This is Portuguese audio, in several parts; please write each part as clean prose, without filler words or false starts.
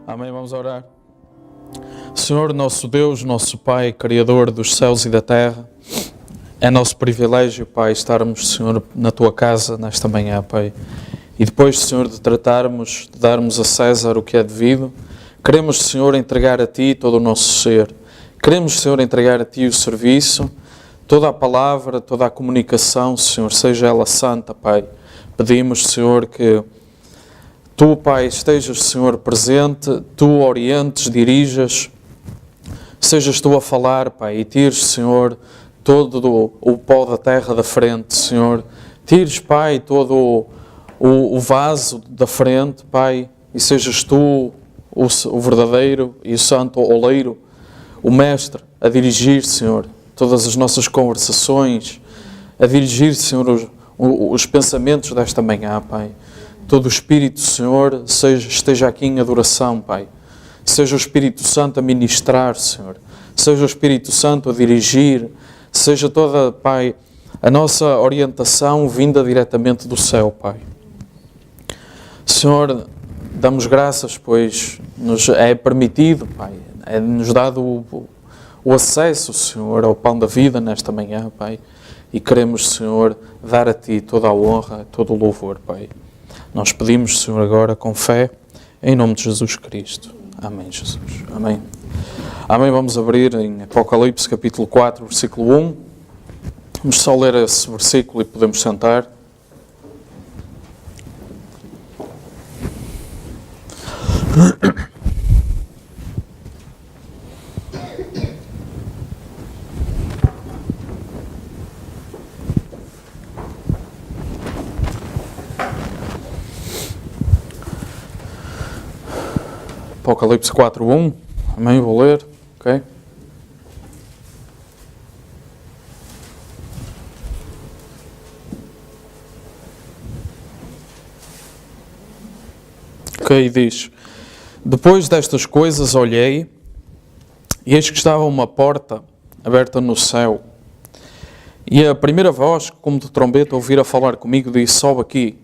Amém, vamos orar. Senhor, nosso Deus, nosso Pai, Criador dos céus e da terra, é nosso privilégio, Pai, estarmos, Senhor, na Tua casa nesta manhã, Pai. E depois, Senhor, de tratarmos, de darmos a César o que é devido, queremos, Senhor, entregar a Ti todo o nosso ser. Queremos, Senhor, entregar a Ti o serviço, toda a palavra, toda a comunicação, Senhor, seja ela santa, Pai. Pedimos, Senhor, que Tu, Pai, estejas, Senhor, presente, Tu orientes, dirijas, sejas Tu a falar, Pai, e tires, Senhor, todo o pó da terra da frente, Senhor. Tires, Pai, todo o vaso da frente, Pai, e sejas Tu o verdadeiro e o santo oleiro, o mestre, a dirigir, Senhor, todas as nossas conversações, a dirigir, Senhor, os pensamentos desta manhã, Pai. Todo o Espírito, Senhor, esteja aqui em adoração, Pai. Seja o Espírito Santo a ministrar, Senhor. Seja o Espírito Santo a dirigir. Seja toda, Pai, a nossa orientação vinda diretamente do céu, Pai. Senhor, damos graças, pois nos é permitido, Pai, é-nos dado o acesso, Senhor, ao pão da vida nesta manhã, Pai. E queremos, Senhor, dar a Ti toda a honra, todo o louvor, Pai. Nós pedimos, Senhor, agora com fé, em nome de Jesus Cristo. Amém, Jesus. Amém. Amém. Vamos abrir em Apocalipse, capítulo 4, versículo 1. Vamos só ler esse versículo e podemos sentar. Apocalipse 4:1, amém, vou ler, ok? Ok, diz: Depois destas coisas olhei, e eis que estava uma porta aberta no céu, e a primeira voz, como de trombeta, ouvira falar comigo, disse: Sobe aqui,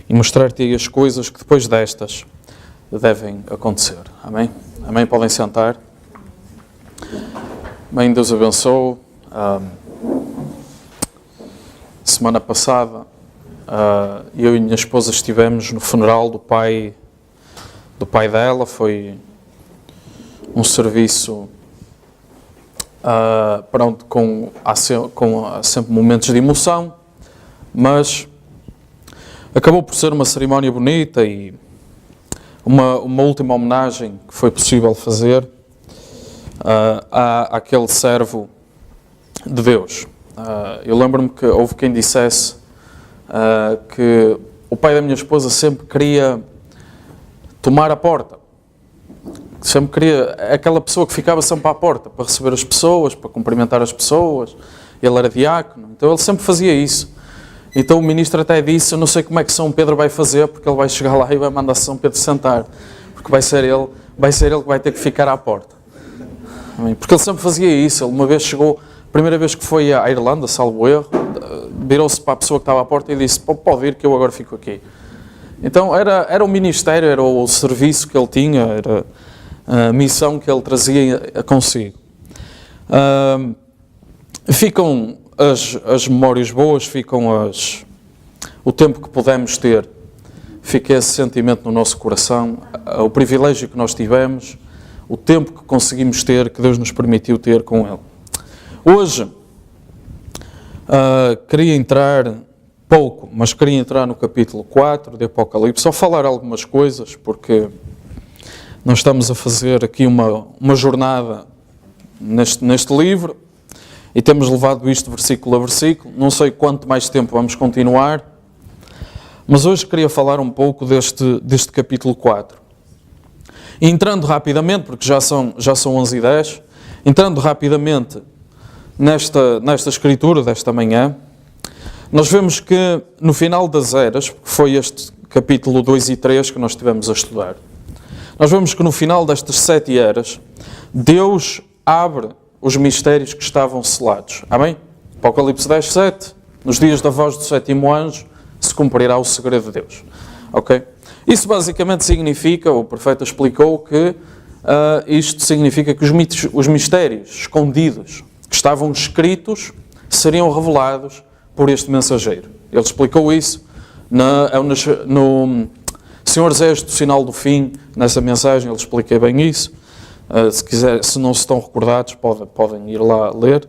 e mostrar-te as coisas que depois destas devem acontecer. Amém? Amém? Podem sentar. Bem, Deus abençoe. Semana passada, eu e minha esposa estivemos no funeral do pai dela. Foi um serviço pronto, há sempre momentos de emoção, mas acabou por ser uma cerimónia bonita e uma última homenagem que foi possível fazer àquele servo de Deus. Eu lembro-me que houve quem dissesse que o pai da minha esposa sempre queria tomar a porta. Sempre queria, aquela pessoa que ficava sempre à porta para receber as pessoas, para cumprimentar as pessoas. Ele era diácono, então ele sempre fazia isso. Então o ministro até disse: eu não sei como é que São Pedro vai fazer, porque ele vai chegar lá e vai mandar São Pedro sentar, porque vai ser ele que vai ter que ficar à porta. Porque ele sempre fazia isso. Ele uma vez chegou, a primeira vez que foi à Irlanda, salvo erro, virou-se para a pessoa que estava à porta e disse: pode ir que eu agora fico aqui. Então era o ministério, era o serviço que ele tinha, era a missão que ele trazia consigo. Ficam as memórias boas, ficam o tempo que pudemos ter, fica esse sentimento no nosso coração, o privilégio que nós tivemos, o tempo que conseguimos ter, que Deus nos permitiu ter com Ele. Hoje, queria entrar no capítulo 4 de Apocalipse, só falar algumas coisas, porque nós estamos a fazer aqui uma jornada neste livro, e temos levado isto versículo a versículo. Não sei quanto mais tempo vamos continuar, mas hoje queria falar um pouco deste capítulo 4. E entrando rapidamente, porque já são 11h10, entrando rapidamente nesta escritura desta manhã, nós vemos que no final das eras, que foi este capítulo 2 e 3 que nós estivemos a estudar, nós vemos que no final destas 7 eras, Deus abre os mistérios que estavam selados. Amém? Apocalipse 10:7. Nos dias da voz do sétimo anjo se cumprirá o segredo de Deus. Ok? Isso basicamente significa, o profeta explicou que isto significa que os mistérios escondidos que estavam escritos seriam revelados por este mensageiro. Ele explicou isso no Senhor Exército, Sinal do Fim, nessa mensagem ele explica bem isso. Se não se estão recordados, podem ir lá ler.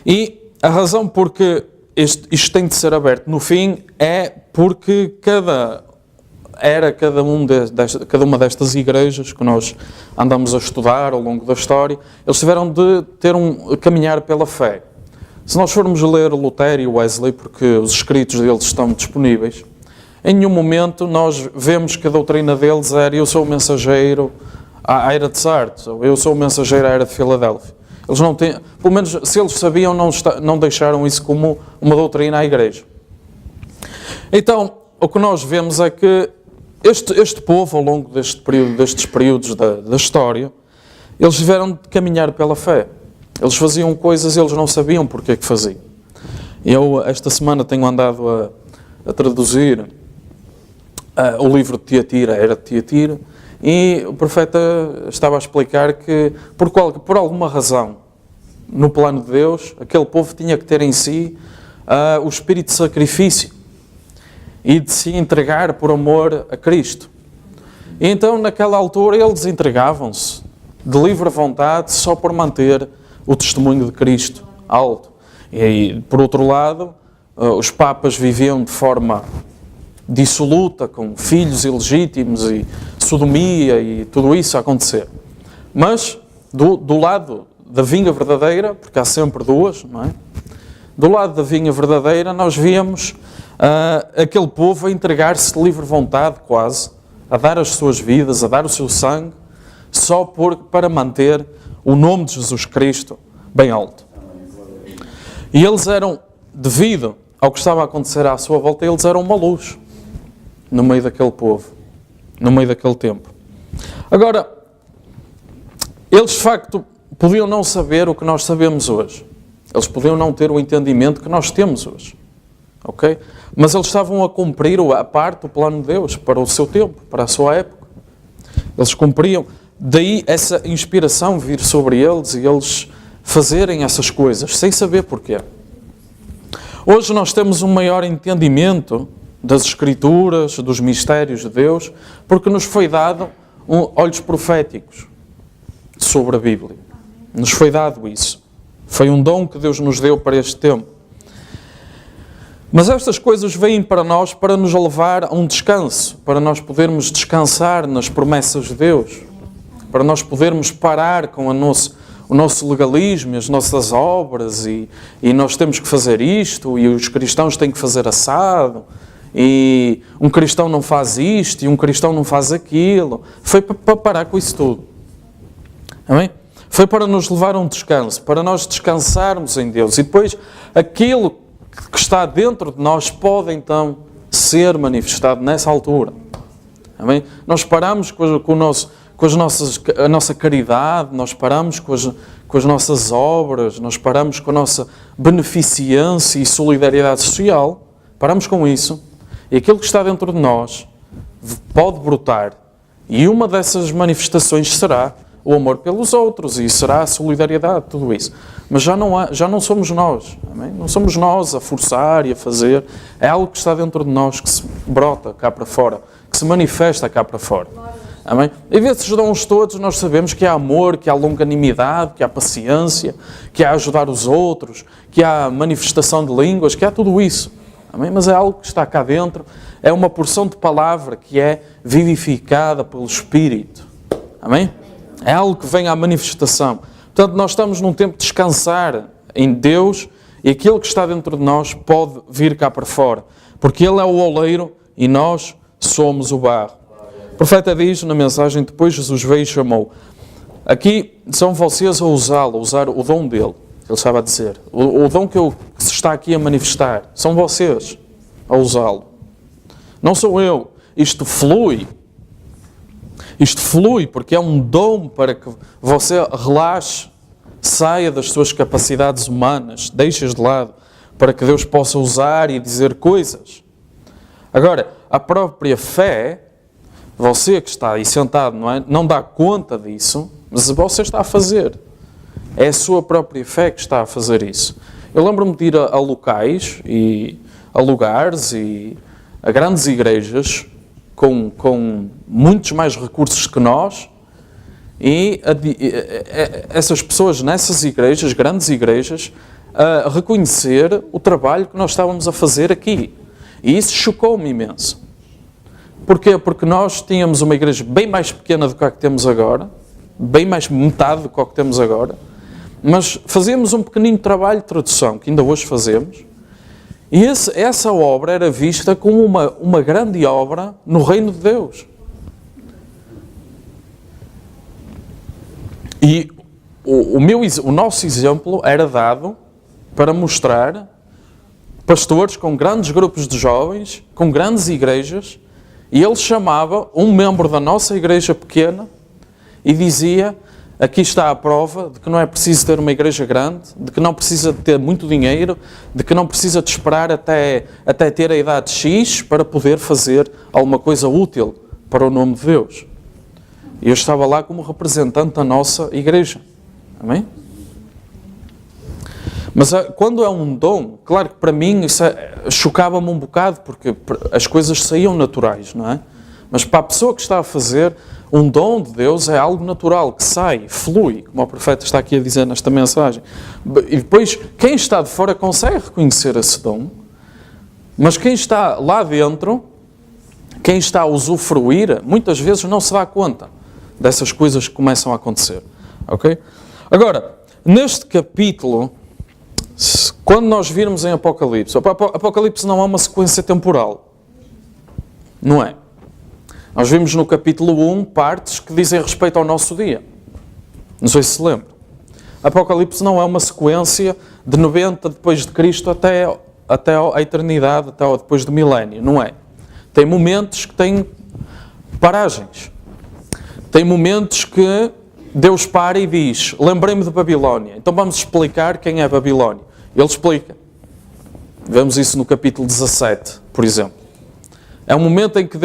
E a razão porque isto tem de ser aberto no fim é porque cada uma destas igrejas que nós andamos a estudar ao longo da história, eles tiveram de caminhar pela fé. Se nós formos ler Lutero e Wesley, porque os escritos deles estão disponíveis, em nenhum momento nós vemos que a doutrina deles era eu sou o mensageiro à era de Sardes, ou eu sou o mensageiro à era de Filadélfia. Eles não têm, pelo menos se eles sabiam, não deixaram isso como uma doutrina à igreja. Então, o que nós vemos é que este povo, ao longo destes períodos da história, eles tiveram de caminhar pela fé. Eles faziam coisas e eles não sabiam porque é que faziam. Eu, esta semana, tenho andado a traduzir o livro de Tiatira, a Era de Tiatira, e o profeta estava a explicar que, por alguma razão, no plano de Deus, aquele povo tinha que ter em si o espírito de sacrifício e de se entregar por amor a Cristo. E então, naquela altura, eles entregavam-se de livre vontade só por manter o testemunho de Cristo alto. E, por outro lado, os papas viviam de forma dissoluta, com filhos ilegítimos e sodomia e tudo isso a acontecer. Mas, do lado da vinha verdadeira, porque há sempre duas, não é? Do lado da vinha verdadeira, nós víamos aquele povo a entregar-se de livre vontade, quase, a dar as suas vidas, a dar o seu sangue, só para manter o nome de Jesus Cristo bem alto. E eles eram, devido ao que estava a acontecer à sua volta, eles eram uma luz no meio daquele povo, no meio daquele tempo. Agora, eles de facto podiam não saber o que nós sabemos hoje. Eles podiam não ter o entendimento que nós temos hoje. Ok? Mas eles estavam a cumprir a parte do plano de Deus para o seu tempo, para a sua época. Eles cumpriam. Daí essa inspiração vir sobre eles e eles fazerem essas coisas, sem saber porquê. Hoje nós temos um maior entendimento das Escrituras, dos mistérios de Deus, porque nos foi dado olhos proféticos sobre a Bíblia. Nos foi dado isso. Foi um dom que Deus nos deu para este tempo. Mas estas coisas vêm para nós para nos levar a um descanso, para nós podermos descansar nas promessas de Deus, para nós podermos parar com o nosso legalismo e as nossas obras e nós temos que fazer isto e os cristãos têm que fazer assado e um cristão não faz isto e um cristão não faz aquilo. Foi para parar com isso tudo. Amém? Foi para nos levar a um descanso, para nós descansarmos em Deus. E depois, aquilo que está dentro de nós pode então ser manifestado nessa altura. Amém? Nós paramos com a nossa caridade, nós paramos com as nossas obras, nós paramos com a nossa beneficência e solidariedade social. Paramos com isso. E aquilo que está dentro de nós pode brotar. E uma dessas manifestações será o amor pelos outros e será a solidariedade, tudo isso. Mas já não somos nós, amém? Não somos nós a forçar e a fazer. É algo que está dentro de nós, que se brota cá para fora, que se manifesta cá para fora. Amém? E desses dons todos nós sabemos que há amor, que há longanimidade, que há paciência, que há ajudar os outros, que há manifestação de línguas, que há tudo isso. Amém? Mas é algo que está cá dentro, é uma porção de palavra que é vivificada pelo Espírito. Amém? É algo que vem à manifestação. Portanto, nós estamos num tempo de descansar em Deus e aquilo que está dentro de nós pode vir cá para fora. Porque Ele é o oleiro e nós somos o barro. O profeta diz na mensagem, depois Jesus veio e chamou. Aqui são vocês a usá-lo, a usar o dom dele. Ele estava a dizer. O dom que se está aqui a manifestar. São vocês a usá-lo. Não sou eu. Isto flui. Isto flui porque é um dom para que você relaxe, saia das suas capacidades humanas, deixe-as de lado, para que Deus possa usar e dizer coisas. Agora, a própria fé Você que está aí sentado, não é? Não dá conta disso, mas você está a fazer. É a sua própria fé que está a fazer isso. Eu lembro-me de ir a locais, e a lugares e a grandes igrejas com muitos mais recursos que nós, e essas pessoas nessas igrejas, grandes igrejas, a reconhecer o trabalho que nós estávamos a fazer aqui. E isso chocou-me imenso. Porquê? Porque nós tínhamos uma igreja bem mais pequena do que a que temos agora, bem mais metade do que a que temos agora, mas fazíamos um pequenino trabalho de tradução, que ainda hoje fazemos, e essa obra era vista como uma grande obra no reino de Deus. E o nosso exemplo era dado para mostrar pastores com grandes grupos de jovens, com grandes igrejas, e ele chamava um membro da nossa igreja pequena e dizia: aqui está a prova de que não é preciso ter uma igreja grande, de que não precisa de ter muito dinheiro, de que não precisa de esperar até ter a idade X para poder fazer alguma coisa útil para o nome de Deus. E eu estava lá como representante da nossa igreja. Amém? Mas quando é um dom, claro que para mim isso chocava-me um bocado, porque as coisas saíam naturais, não é? Mas para a pessoa que está a fazer, um dom de Deus é algo natural, que sai, flui, como o profeta está aqui a dizer nesta mensagem. E depois, quem está de fora consegue reconhecer esse dom, mas quem está lá dentro, quem está a usufruir, muitas vezes não se dá conta dessas coisas que começam a acontecer. Ok? Agora, neste capítulo, quando nós virmos em Apocalipse, Apocalipse não é uma sequência temporal. Não é? Nós vimos no capítulo 1 partes que dizem respeito ao nosso dia. Não sei se se lembra. Apocalipse não é uma sequência de 90 depois de Cristo até a eternidade, até depois do milénio. Não é. Tem momentos que têm paragens. Tem momentos que Deus para e diz: lembrei-me de Babilónia. Então vamos explicar quem é Babilónia. Ele explica. Vemos isso no capítulo 17, por exemplo. É um momento em que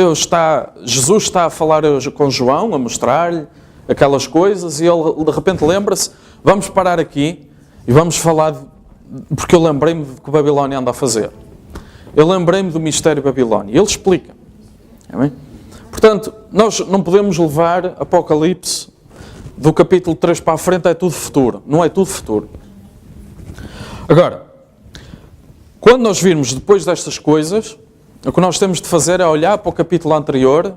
Jesus está a falar com João, a mostrar-lhe aquelas coisas, e ele de repente lembra-se: vamos parar aqui e vamos falar, porque eu lembrei-me do que a Babilónia anda a fazer. Eu lembrei-me do mistério Babilónia. Ele explica. Amém? Portanto, nós não podemos levar Apocalipse do capítulo 3 para a frente, é tudo futuro. Não é tudo futuro. Agora, quando nós virmos depois destas coisas, o que nós temos de fazer é olhar para o capítulo anterior,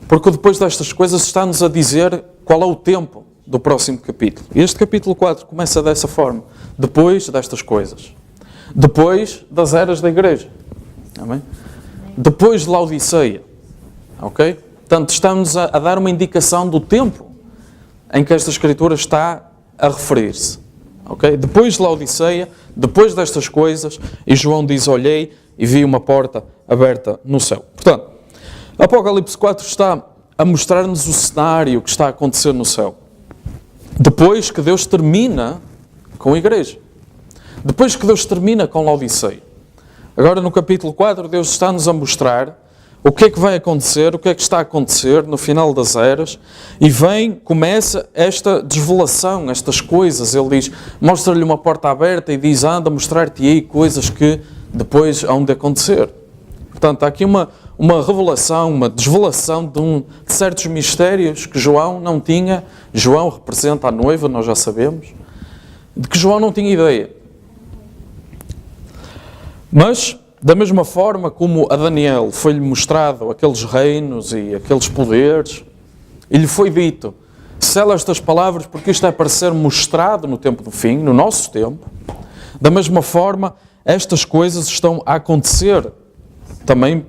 porque depois destas coisas está-nos a dizer qual é o tempo do próximo capítulo. E este capítulo 4 começa dessa forma: depois destas coisas. Depois das eras da igreja. Amém? Depois de Laodiceia. Ok? Portanto, estamos a dar uma indicação do tempo em que esta Escritura está a referir-se. Okay? Depois de Laodiceia, depois destas coisas, e João diz: olhei e vi uma porta aberta no céu. Portanto, Apocalipse 4 está a mostrar-nos o cenário que está a acontecer no céu. Depois que Deus termina com a igreja. Depois que Deus termina com Laodiceia. Agora no capítulo 4, Deus está-nos a mostrar o que é que vai acontecer, o que é que está a acontecer no final das eras, e começa esta desvelação, estas coisas. Ele diz, mostra-lhe uma porta aberta e diz: anda, mostrar-te-ei coisas que depois hão de acontecer. Portanto, há aqui uma revelação, uma desvelação de certos mistérios que João não tinha. João representa a noiva, nós já sabemos, de que João não tinha ideia. Mas, da mesma forma como a Daniel foi-lhe mostrado aqueles reinos e aqueles poderes, e lhe foi dito: sela estas palavras porque isto é para ser mostrado no tempo do fim, no nosso tempo. Da mesma forma, estas coisas estão a acontecer também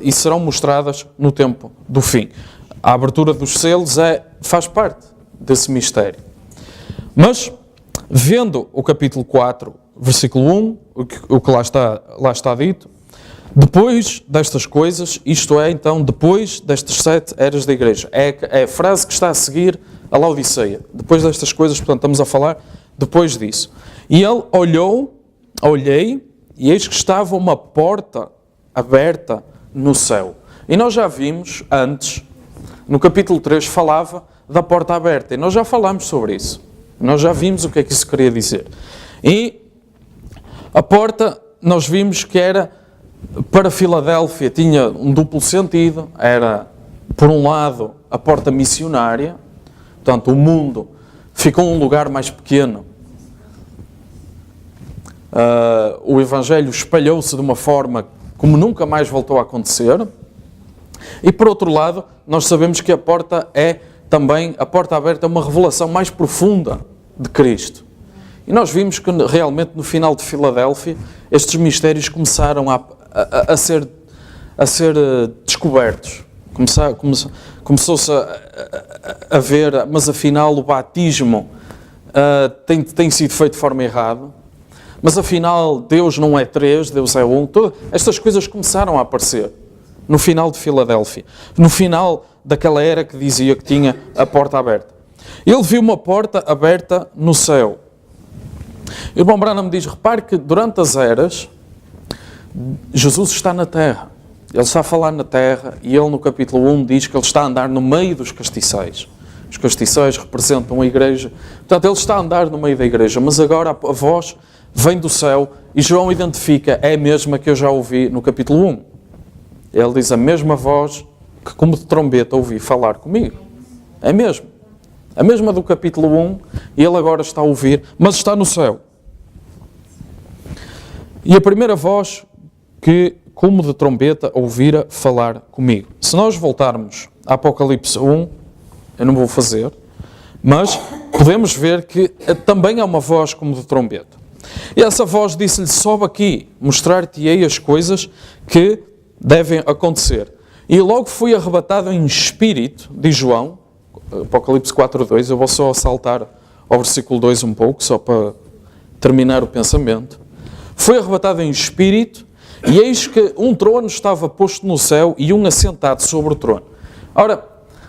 e serão mostradas no tempo do fim. A abertura dos selos faz parte desse mistério. Mas, vendo o capítulo 4, versículo 1, o que lá está dito, depois destas coisas, isto é, então, depois destas 7 eras da igreja. É a frase que está a seguir a Laodiceia. Depois destas coisas, portanto, estamos a falar depois disso. E ele olhei, e eis que estava uma porta aberta no céu. E nós já vimos antes, no capítulo 3, falava da porta aberta. E nós já falámos sobre isso. Nós já vimos o que é que isso queria dizer. E a porta, nós vimos que era para Filadélfia, tinha um duplo sentido. Era, por um lado, a porta missionária. Portanto, o mundo ficou um lugar mais pequeno. O Evangelho espalhou-se de uma forma como nunca mais voltou a acontecer. E por outro lado, nós sabemos que a porta é também, a porta aberta é uma revelação mais profunda de Cristo. E nós vimos que realmente no final de Filadélfia, estes mistérios começaram a ser descobertos. Começou-se a ver, mas afinal o batismo tem sido feito de forma errada. Mas afinal Deus não é três, Deus é um. Estas coisas começaram a aparecer no final de Filadélfia. No final daquela era que dizia que tinha a porta aberta. Ele viu uma porta aberta no céu. E o irmão Branham diz, repare que durante as eras, Jesus está na terra. Ele está a falar na terra e ele no capítulo 1 diz que ele está a andar no meio dos castiçais. Os castiçais representam a igreja. Portanto, ele está a andar no meio da igreja, mas agora a voz vem do céu e João identifica, é a mesma que eu já ouvi no capítulo 1. Ele diz a mesma voz que como de trombeta ouvi falar comigo. É mesmo. A mesma do capítulo 1, e ele agora está a ouvir, mas está no céu. E a primeira voz que, como de trombeta, ouvira falar comigo. Se nós voltarmos a Apocalipse 1, eu não vou fazer, mas podemos ver que também há uma voz como de trombeta. E essa voz disse-lhe, sobe aqui, mostrar-te-ei as coisas que devem acontecer. E logo fui arrebatado em espírito, diz João, Apocalipse 4:2, eu vou só saltar ao versículo 2 um pouco, só para terminar o pensamento. Fui arrebatado em espírito, e eis que um trono estava posto no céu e um assentado sobre o trono. Ora,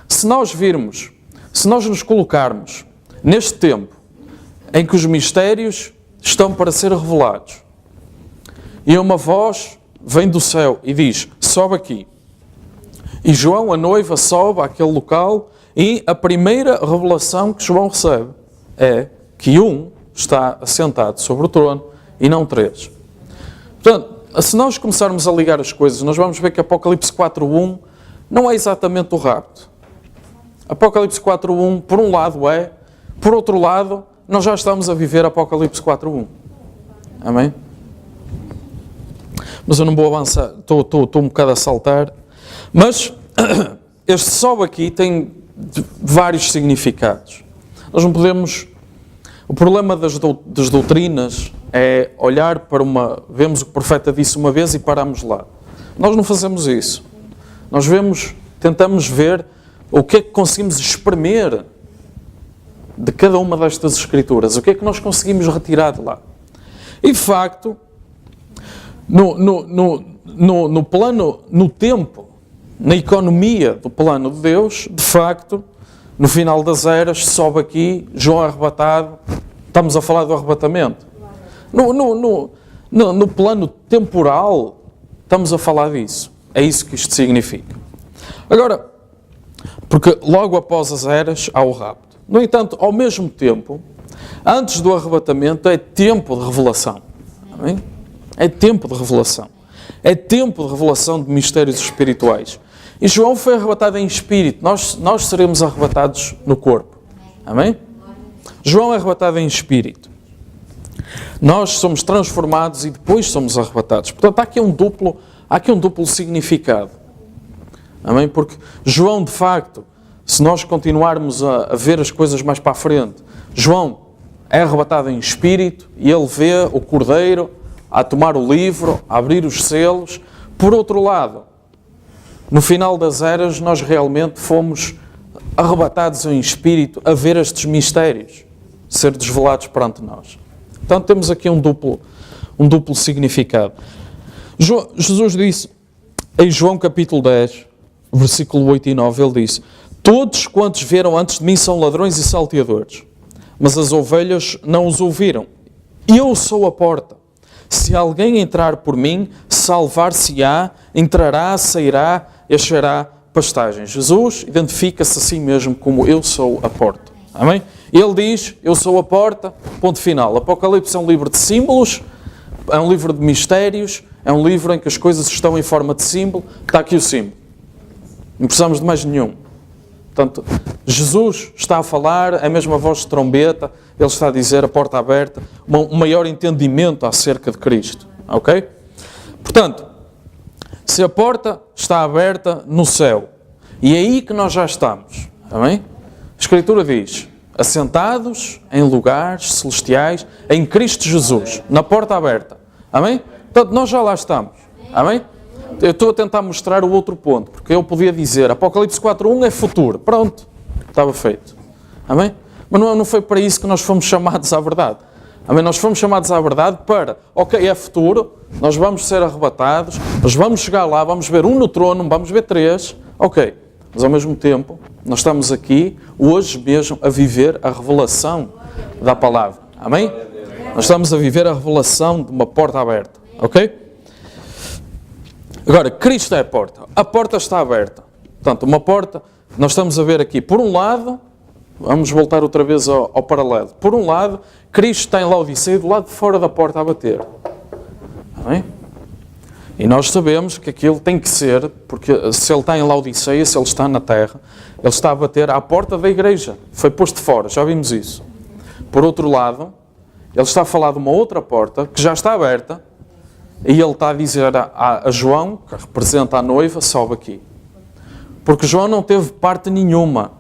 se nós virmos, se nós nos colocarmos neste tempo em que os mistérios estão para ser revelados, e uma voz vem do céu e diz, sobe aqui. E João, a noiva, sobe àquele local e a primeira revelação que João recebe é que um está assentado sobre o trono e não três. Portanto, se nós começarmos a ligar as coisas, nós vamos ver que Apocalipse 4:1 não é exatamente o rapto. Apocalipse 4:1, por um lado é, por outro lado, nós já estamos a viver Apocalipse 4:1. Amém? Mas eu não vou avançar, estou um bocado a saltar. Mas este sobe aqui tem vários significados. Nós não podemos... O problema das doutrinas é olhar para vemos o que o profeta disse uma vez e paramos lá. Nós não fazemos isso. Nós tentamos ver o que é que conseguimos espremer de cada uma destas escrituras. O que é que nós conseguimos retirar de lá. E de facto, no plano, no tempo, na economia do plano de Deus, de facto, no final das eras, sobe aqui, João arrebatado, estamos a falar do arrebatamento. No plano temporal, estamos a falar disso. É isso que isto significa. Agora, porque logo após as eras, há o rapto. No entanto, ao mesmo tempo, antes do arrebatamento, é tempo de revelação. Amém? É tempo de revelação. É tempo de revelação de mistérios espirituais. E João foi arrebatado em espírito. Nós seremos arrebatados no corpo. Amém? João é arrebatado em espírito. Nós somos transformados e depois somos arrebatados. Portanto, há aqui um duplo significado. Amém? Porque João, de facto, se nós continuarmos a ver as coisas mais para a frente, João é arrebatado em espírito e ele vê o Cordeiro a tomar o livro, a abrir os selos. Por outro lado, no final das eras, nós realmente fomos arrebatados em espírito a ver estes mistérios ser desvelados perante nós. Então temos aqui um duplo significado. Jesus disse, em João capítulo 10, versículo 8 e 9, ele disse, todos quantos vieram antes de mim são ladrões e salteadores, mas as ovelhas não os ouviram. Eu sou a porta. Se alguém entrar por mim, salvar-se-á, entrará, sairá e achará pastagem. Jesus identifica-se a si mesmo como eu sou a porta. Amém? Ele diz, eu sou a porta, ponto final. Apocalipse é um livro de símbolos, é um livro de mistérios, é um livro em que as coisas estão em forma de símbolo. Está aqui o símbolo. Não precisamos de mais nenhum. Portanto, Jesus está a falar, é a mesma voz de trombeta, ele está a dizer a porta aberta, um maior entendimento acerca de Cristo. Ok? Portanto, se a porta está aberta no céu, e é aí que nós já estamos, amém? A Escritura diz, assentados em lugares celestiais, em Cristo Jesus, na porta aberta, amém? Portanto, nós já lá estamos, amém? Eu estou a tentar mostrar o outro ponto, porque eu podia dizer, Apocalipse 4.1 é futuro, pronto, estava feito, amém? Mas não foi para isso que nós fomos chamados à verdade. Amém? Nós fomos chamados à verdade para, ok, é futuro, nós vamos ser arrebatados, nós vamos chegar lá, vamos ver um no trono, vamos ver 3, ok. Mas ao mesmo tempo, nós estamos aqui, hoje mesmo, a viver a revelação da palavra. Amém? Nós estamos a viver a revelação de uma porta aberta, ok? Agora, Cristo é a porta. A porta está aberta. Portanto, uma porta, nós estamos a ver aqui, por um lado, vamos voltar outra vez ao paralelo. Por um lado, Cristo está em Laodiceia, do lado de fora da porta a bater. Amém? E nós sabemos que aquilo tem que ser, porque se ele está em Laodiceia, se ele está na terra, ele está a bater à porta da igreja. Foi posto fora, já vimos isso. Por outro lado, ele está a falar de uma outra porta que já está aberta, e ele está a dizer a João, que representa a noiva, sobe aqui. Porque João não teve parte nenhuma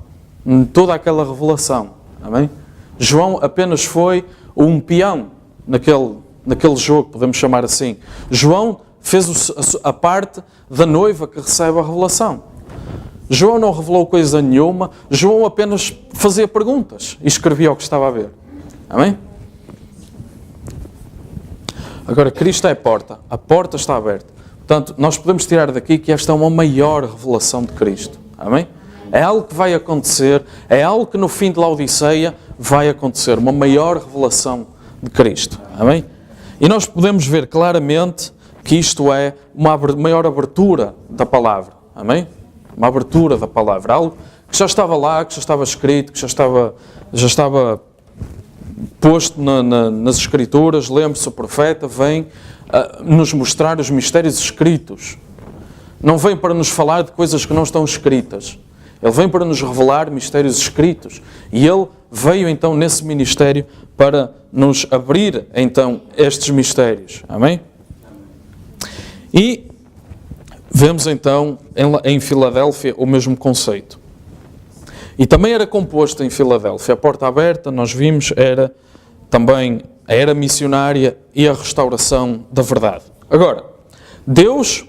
em toda aquela revelação. Amém? João apenas foi um peão naquele jogo, podemos chamar assim. João fez a parte da noiva que recebe a revelação. João não revelou coisa nenhuma, João apenas fazia perguntas e escrevia o que estava a ver. Amém? Agora, Cristo é a porta está aberta. Portanto, nós podemos tirar daqui que esta é uma maior revelação de Cristo. Amém? É algo que vai acontecer, é algo que no fim de Laodiceia vai acontecer, uma maior revelação de Cristo. Amém? E nós podemos ver claramente que isto é uma maior abertura da palavra. Amém? Uma abertura da palavra. Algo que já estava lá, que já estava escrito, que já estava posto nas Escrituras. Lembre-se, o profeta vem nos mostrar os mistérios escritos. Não vem para nos falar de coisas que não estão escritas. Ele vem para nos revelar mistérios escritos. E ele veio então nesse ministério para nos abrir então estes mistérios. Amém? E vemos então em Filadélfia o mesmo conceito. E também era composto em Filadélfia. A porta aberta, nós vimos, era também a era missionária e a restauração da verdade. Agora, Deus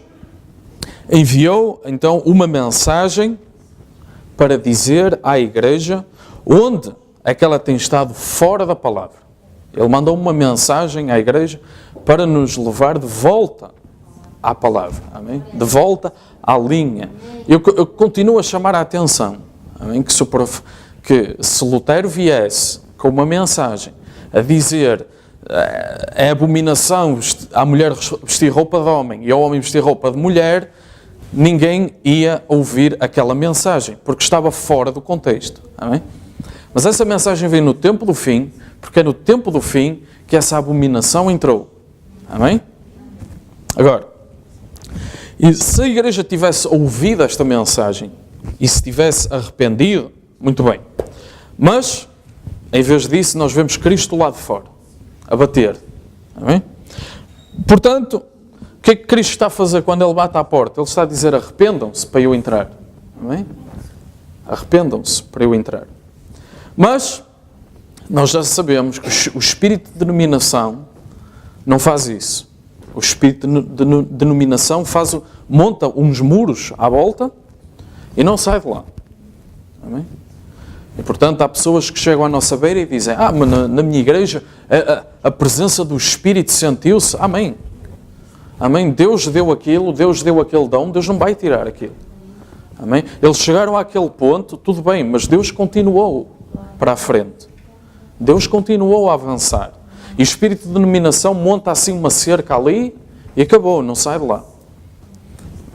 enviou então uma mensagem para dizer à igreja onde é que ela tem estado fora da palavra. Ele mandou uma mensagem à igreja para nos levar de volta à palavra. Amém? De volta à linha. Eu continuo a chamar a atenção. Amém? Que se Lutero viesse com uma mensagem a dizer é abominação a mulher vestir roupa de homem e ao homem vestir roupa de mulher, ninguém ia ouvir aquela mensagem, porque estava fora do contexto. Amém? Mas essa mensagem veio no tempo do fim, porque é no tempo do fim que essa abominação entrou. Amém? Agora, e se a igreja tivesse ouvido esta mensagem e se tivesse arrependido, muito bem. Mas, em vez disso, nós vemos Cristo lá de fora, a bater. Amém? Portanto, o que é que Cristo está a fazer quando Ele bate à porta? Ele está a dizer, arrependam-se para eu entrar. Amém? Arrependam-se para eu entrar. Mas, nós já sabemos que o espírito de denominação não faz isso. O espírito de denominação monta uns muros à volta e não sai de lá. Amém? E, portanto, há pessoas que chegam à nossa beira e dizem, mas na minha igreja a presença do Espírito sentiu-se. Amém. Amém. Deus deu aquilo, Deus deu aquele dom, Deus não vai tirar aquilo. Amém. Eles chegaram àquele ponto, tudo bem, mas Deus continuou para a frente. Deus continuou a avançar. E o espírito de denominação monta assim uma cerca ali e acabou, não sai de lá.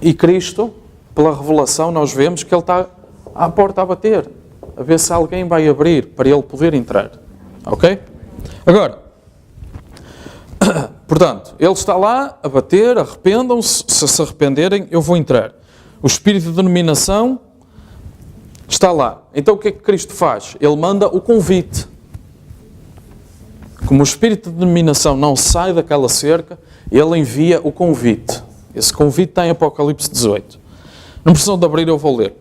E Cristo pela revelação, nós vemos que ele está à porta a bater, a ver se alguém vai abrir para ele poder entrar. Ok? Agora, portanto, ele está lá a bater, arrependam-se, se arrependerem, eu vou entrar. O espírito de denominação está lá. Então o que é que Cristo faz? Ele manda o convite. Como o espírito de denominação não sai daquela cerca, ele envia o convite. Esse convite está em Apocalipse 18. Não precisam de abrir, eu vou ler.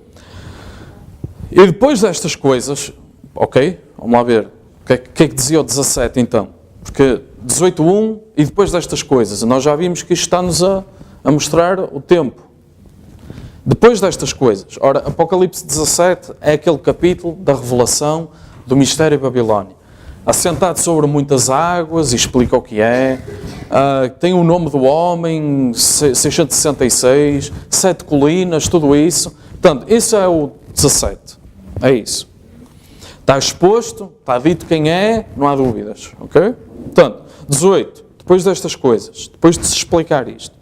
E depois destas coisas, ok? Vamos lá ver. O que é que dizia o 17 então? Porque 18.1 e depois destas coisas. Nós já vimos que isto está-nos a mostrar o tempo. Depois destas coisas. Ora, Apocalipse 17 é aquele capítulo da revelação do mistério Babilónia. Assentado sobre muitas águas, explica o que é. Tem o nome do homem, 666, 7 colinas, tudo isso. Portanto, isso é o 17. É isso. Está exposto, está dito quem é, não há dúvidas. Ok? Portanto, 18. Depois destas coisas, depois de se explicar isto.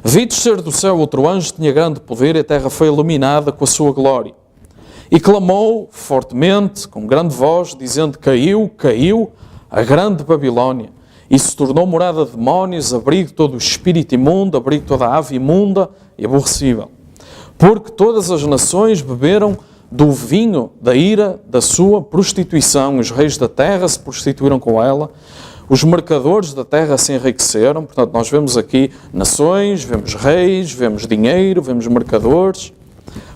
Vi descer do céu outro anjo, tinha grande poder, e a terra foi iluminada com a sua glória. E clamou fortemente, com grande voz, dizendo: caiu, caiu a grande Babilónia, e se tornou morada de demónios, abrigo todo o espírito imundo, abrigo toda a ave imunda e aborrecível. Porque todas as nações beberam do vinho da ira da sua prostituição, os reis da terra se prostituíram com ela, os mercadores da terra se enriqueceram. Portanto, nós vemos aqui nações, vemos reis, vemos dinheiro, vemos mercadores.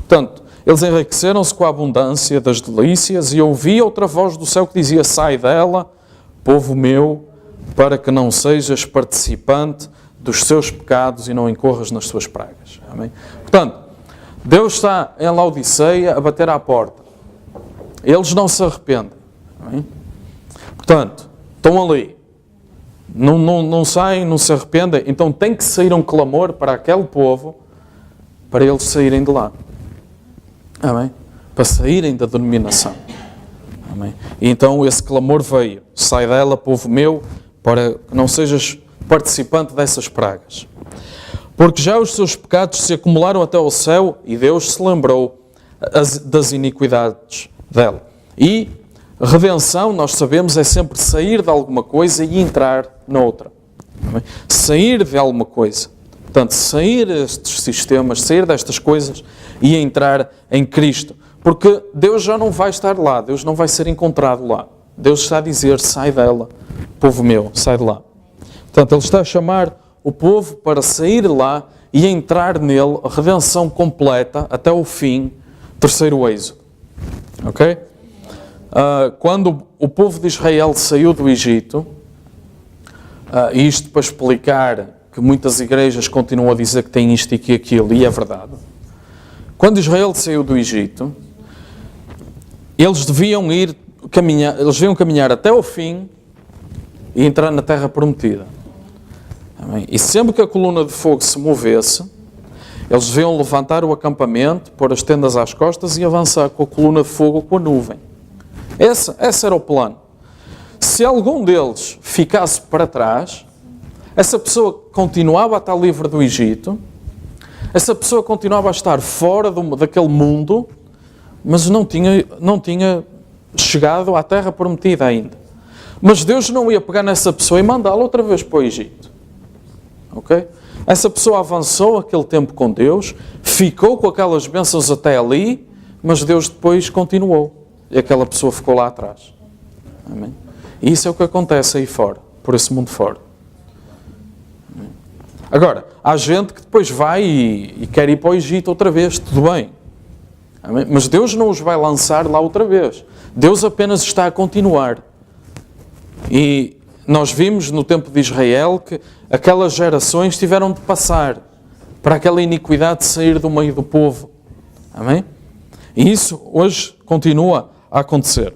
Portanto, eles enriqueceram-se com a abundância das delícias, e ouvi outra voz do céu que dizia: sai dela, povo meu, para que não sejas participante dos seus pecados e não incorras nas suas pragas. Amém? Portanto, Deus está em Laodiceia a bater à porta. Eles não se arrependem. Amém? Portanto, estão ali. Não saem, não se arrependem. Então tem que sair um clamor para aquele povo, para eles saírem de lá. Amém? Para saírem da denominação. Amém? E então esse clamor veio: sai dela, povo meu, para que não sejas participante dessas pragas. Porque já os seus pecados se acumularam até ao céu, e Deus se lembrou das iniquidades dela. E redenção, nós sabemos, é sempre sair de alguma coisa e entrar noutra. Amém? Sair de alguma coisa. Portanto, sair destes sistemas, sair destas coisas e entrar em Cristo. Porque Deus já não vai estar lá, Deus não vai ser encontrado lá. Deus está a dizer: sai dela, povo meu, sai de lá. Portanto, Ele está a chamar o povo para sair lá e entrar nele, a redenção completa, até o fim, terceiro êxodo. Ok? Quando o povo de Israel saiu do Egito, isto para explicar que muitas igrejas continuam a dizer que têm isto e aquilo, e é verdade. Quando Israel saiu do Egito, eles deviam caminhar até ao fim e entrar na terra prometida. Amém? E sempre que a coluna de fogo se movesse, eles deviam levantar o acampamento, pôr as tendas às costas e avançar com a coluna de fogo, com a nuvem. Esse era o plano. Se algum deles ficasse para trás, essa pessoa continuava a estar livre do Egito, essa pessoa continuava a estar fora daquele mundo, mas não tinha chegado à terra prometida ainda. Mas Deus não ia pegar nessa pessoa e mandá-la outra vez para o Egito. Ok? Essa pessoa avançou aquele tempo com Deus, ficou com aquelas bênçãos até ali, mas Deus depois continuou. E aquela pessoa ficou lá atrás. Amém? E isso é o que acontece aí fora, por esse mundo fora. Agora, há gente que depois vai e quer ir para o Egito outra vez, tudo bem. Amém? Mas Deus não os vai lançar lá outra vez. Deus apenas está a continuar. E nós vimos no tempo de Israel que aquelas gerações tiveram de passar para aquela iniquidade de sair do meio do povo. Amém? E isso hoje continua a acontecer.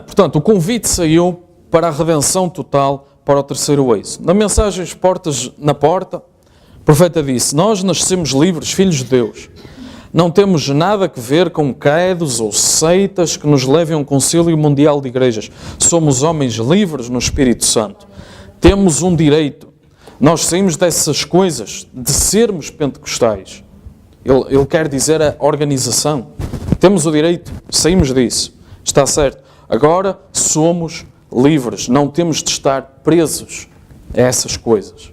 Portanto, o convite saiu para a redenção total, para o terceiro êxodo. Na mensagem Portas na Porta, o profeta disse: nós nascemos livres, filhos de Deus. Não temos nada a ver com credos ou seitas que nos levem a um concílio mundial de igrejas. Somos homens livres no Espírito Santo. Temos um direito. Nós saímos dessas coisas de sermos pentecostais. Ele quer dizer a organização. Temos o direito, saímos disso, está certo. Agora somos livres, não temos de estar presos a essas coisas.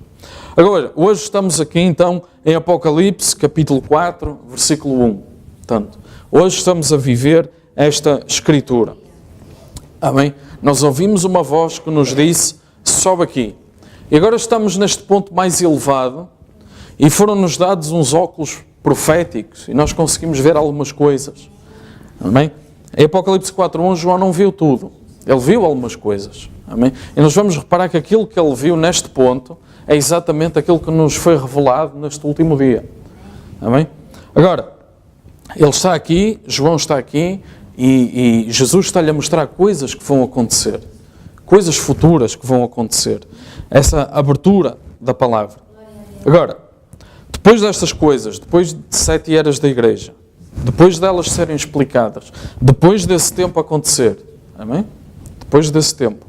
Agora, hoje estamos aqui então em Apocalipse, capítulo 4, versículo 1. Portanto, hoje estamos a viver esta escritura. Amém? Nós ouvimos uma voz que nos disse, sobe aqui. E agora estamos neste ponto mais elevado e foram-nos dados uns óculos proféticos e nós conseguimos ver algumas coisas. Amém? Em Apocalipse 4.1, João não viu tudo. Ele viu algumas coisas. Amém? E nós vamos reparar que aquilo que ele viu neste ponto é exatamente aquilo que nos foi revelado neste último dia. Amém? Agora, ele está aqui, João está aqui e Jesus está-lhe a mostrar coisas que vão acontecer. Coisas futuras que vão acontecer. Essa abertura da palavra. Agora, depois destas coisas, depois de 7 eras da igreja, depois delas serem explicadas, depois desse tempo acontecer, amém? Depois desse tempo,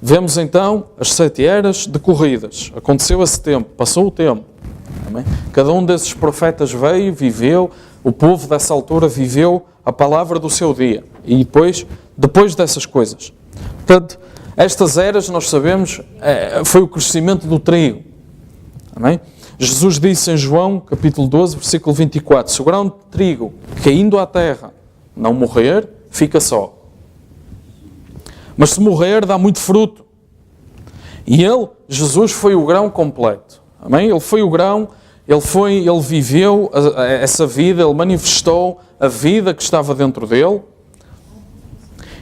vemos então as 7 eras decorridas. Aconteceu esse tempo, passou o tempo. Amém? Cada um desses profetas veio, viveu, o povo dessa altura viveu a palavra do seu dia. E depois dessas coisas. Portanto, estas eras, nós sabemos, foi o crescimento do trigo. Amém? Jesus disse em João, capítulo 12, versículo 24, se o grão de trigo caindo à terra não morrer, fica só. Mas se morrer, dá muito fruto. E Jesus foi o grão completo. Amém? Ele foi o grão, ele viveu essa vida, ele manifestou a vida que estava dentro dele.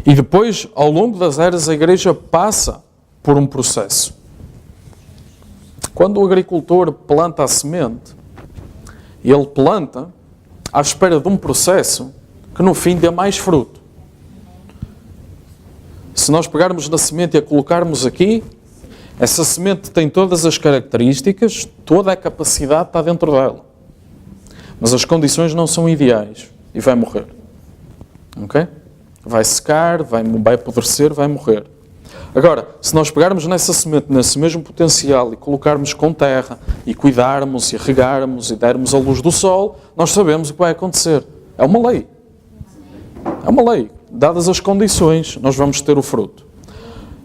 E depois, ao longo das eras, a igreja passa por um processo. Quando o agricultor planta a semente, ele planta à espera de um processo que no fim dê mais fruto. Se nós pegarmos na semente e a colocarmos aqui, essa semente tem todas as características, toda a capacidade está dentro dela. Mas as condições não são ideais e vai morrer. Ok? Vai secar, vai apodrecer, vai morrer. Agora, se nós pegarmos nessa semente, nesse mesmo potencial e colocarmos com terra e cuidarmos e regarmos e dermos a luz do sol, nós sabemos o que vai acontecer. É uma lei. É uma lei. Dadas as condições, nós vamos ter o fruto.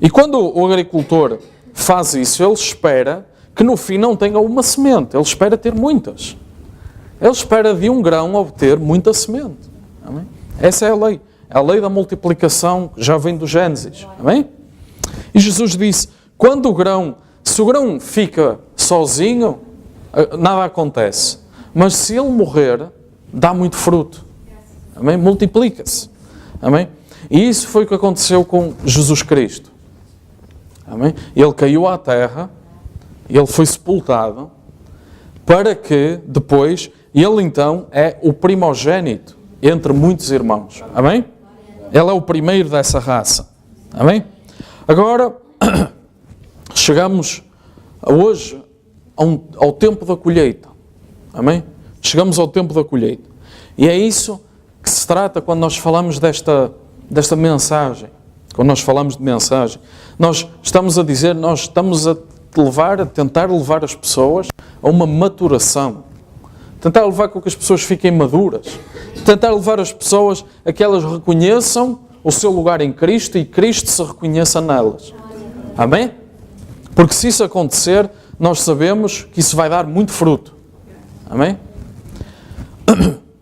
E quando o agricultor faz isso, ele espera que no fim não tenha uma semente. Ele espera ter muitas. Ele espera de um grão obter muita semente. Amém? Essa é a lei. É a lei da multiplicação, já vem do Gênesis. Amém? E Jesus disse, se o grão fica sozinho, nada acontece. Mas se ele morrer, dá muito fruto. Amém? Multiplica-se. Amém? E isso foi o que aconteceu com Jesus Cristo. Amém? Ele caiu à terra, ele foi sepultado, para que depois, ele então é o primogênito entre muitos irmãos. Amém? Ele é o primeiro dessa raça. Amém? Agora, chegamos hoje ao tempo da colheita. Amém? Chegamos ao tempo da colheita. E é isso que se trata quando nós falamos desta mensagem. Quando nós falamos de mensagem. Nós estamos a dizer, nós estamos a tentar levar as pessoas a uma maturação. Tentar levar com que as pessoas fiquem maduras. Tentar levar as pessoas a que elas reconheçam o seu lugar em Cristo e Cristo se reconheça nelas. Amém? Porque se isso acontecer, nós sabemos que isso vai dar muito fruto. Amém?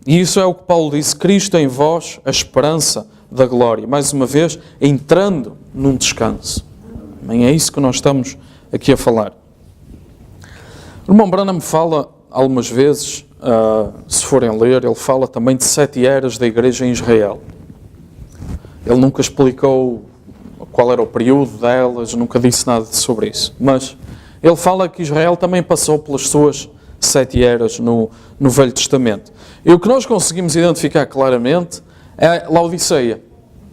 E isso é o que Paulo disse, Cristo em vós, a esperança da glória. Mais uma vez, entrando num descanso. Amém? É isso que nós estamos aqui a falar. O irmão Branham fala algumas vezes, se forem ler, ele fala também de 7 eras da igreja em Israel. Ele nunca explicou qual era o período delas, nunca disse nada sobre isso. Mas ele fala que Israel também passou pelas suas 7 eras no Velho Testamento. E o que nós conseguimos identificar claramente é Laodiceia,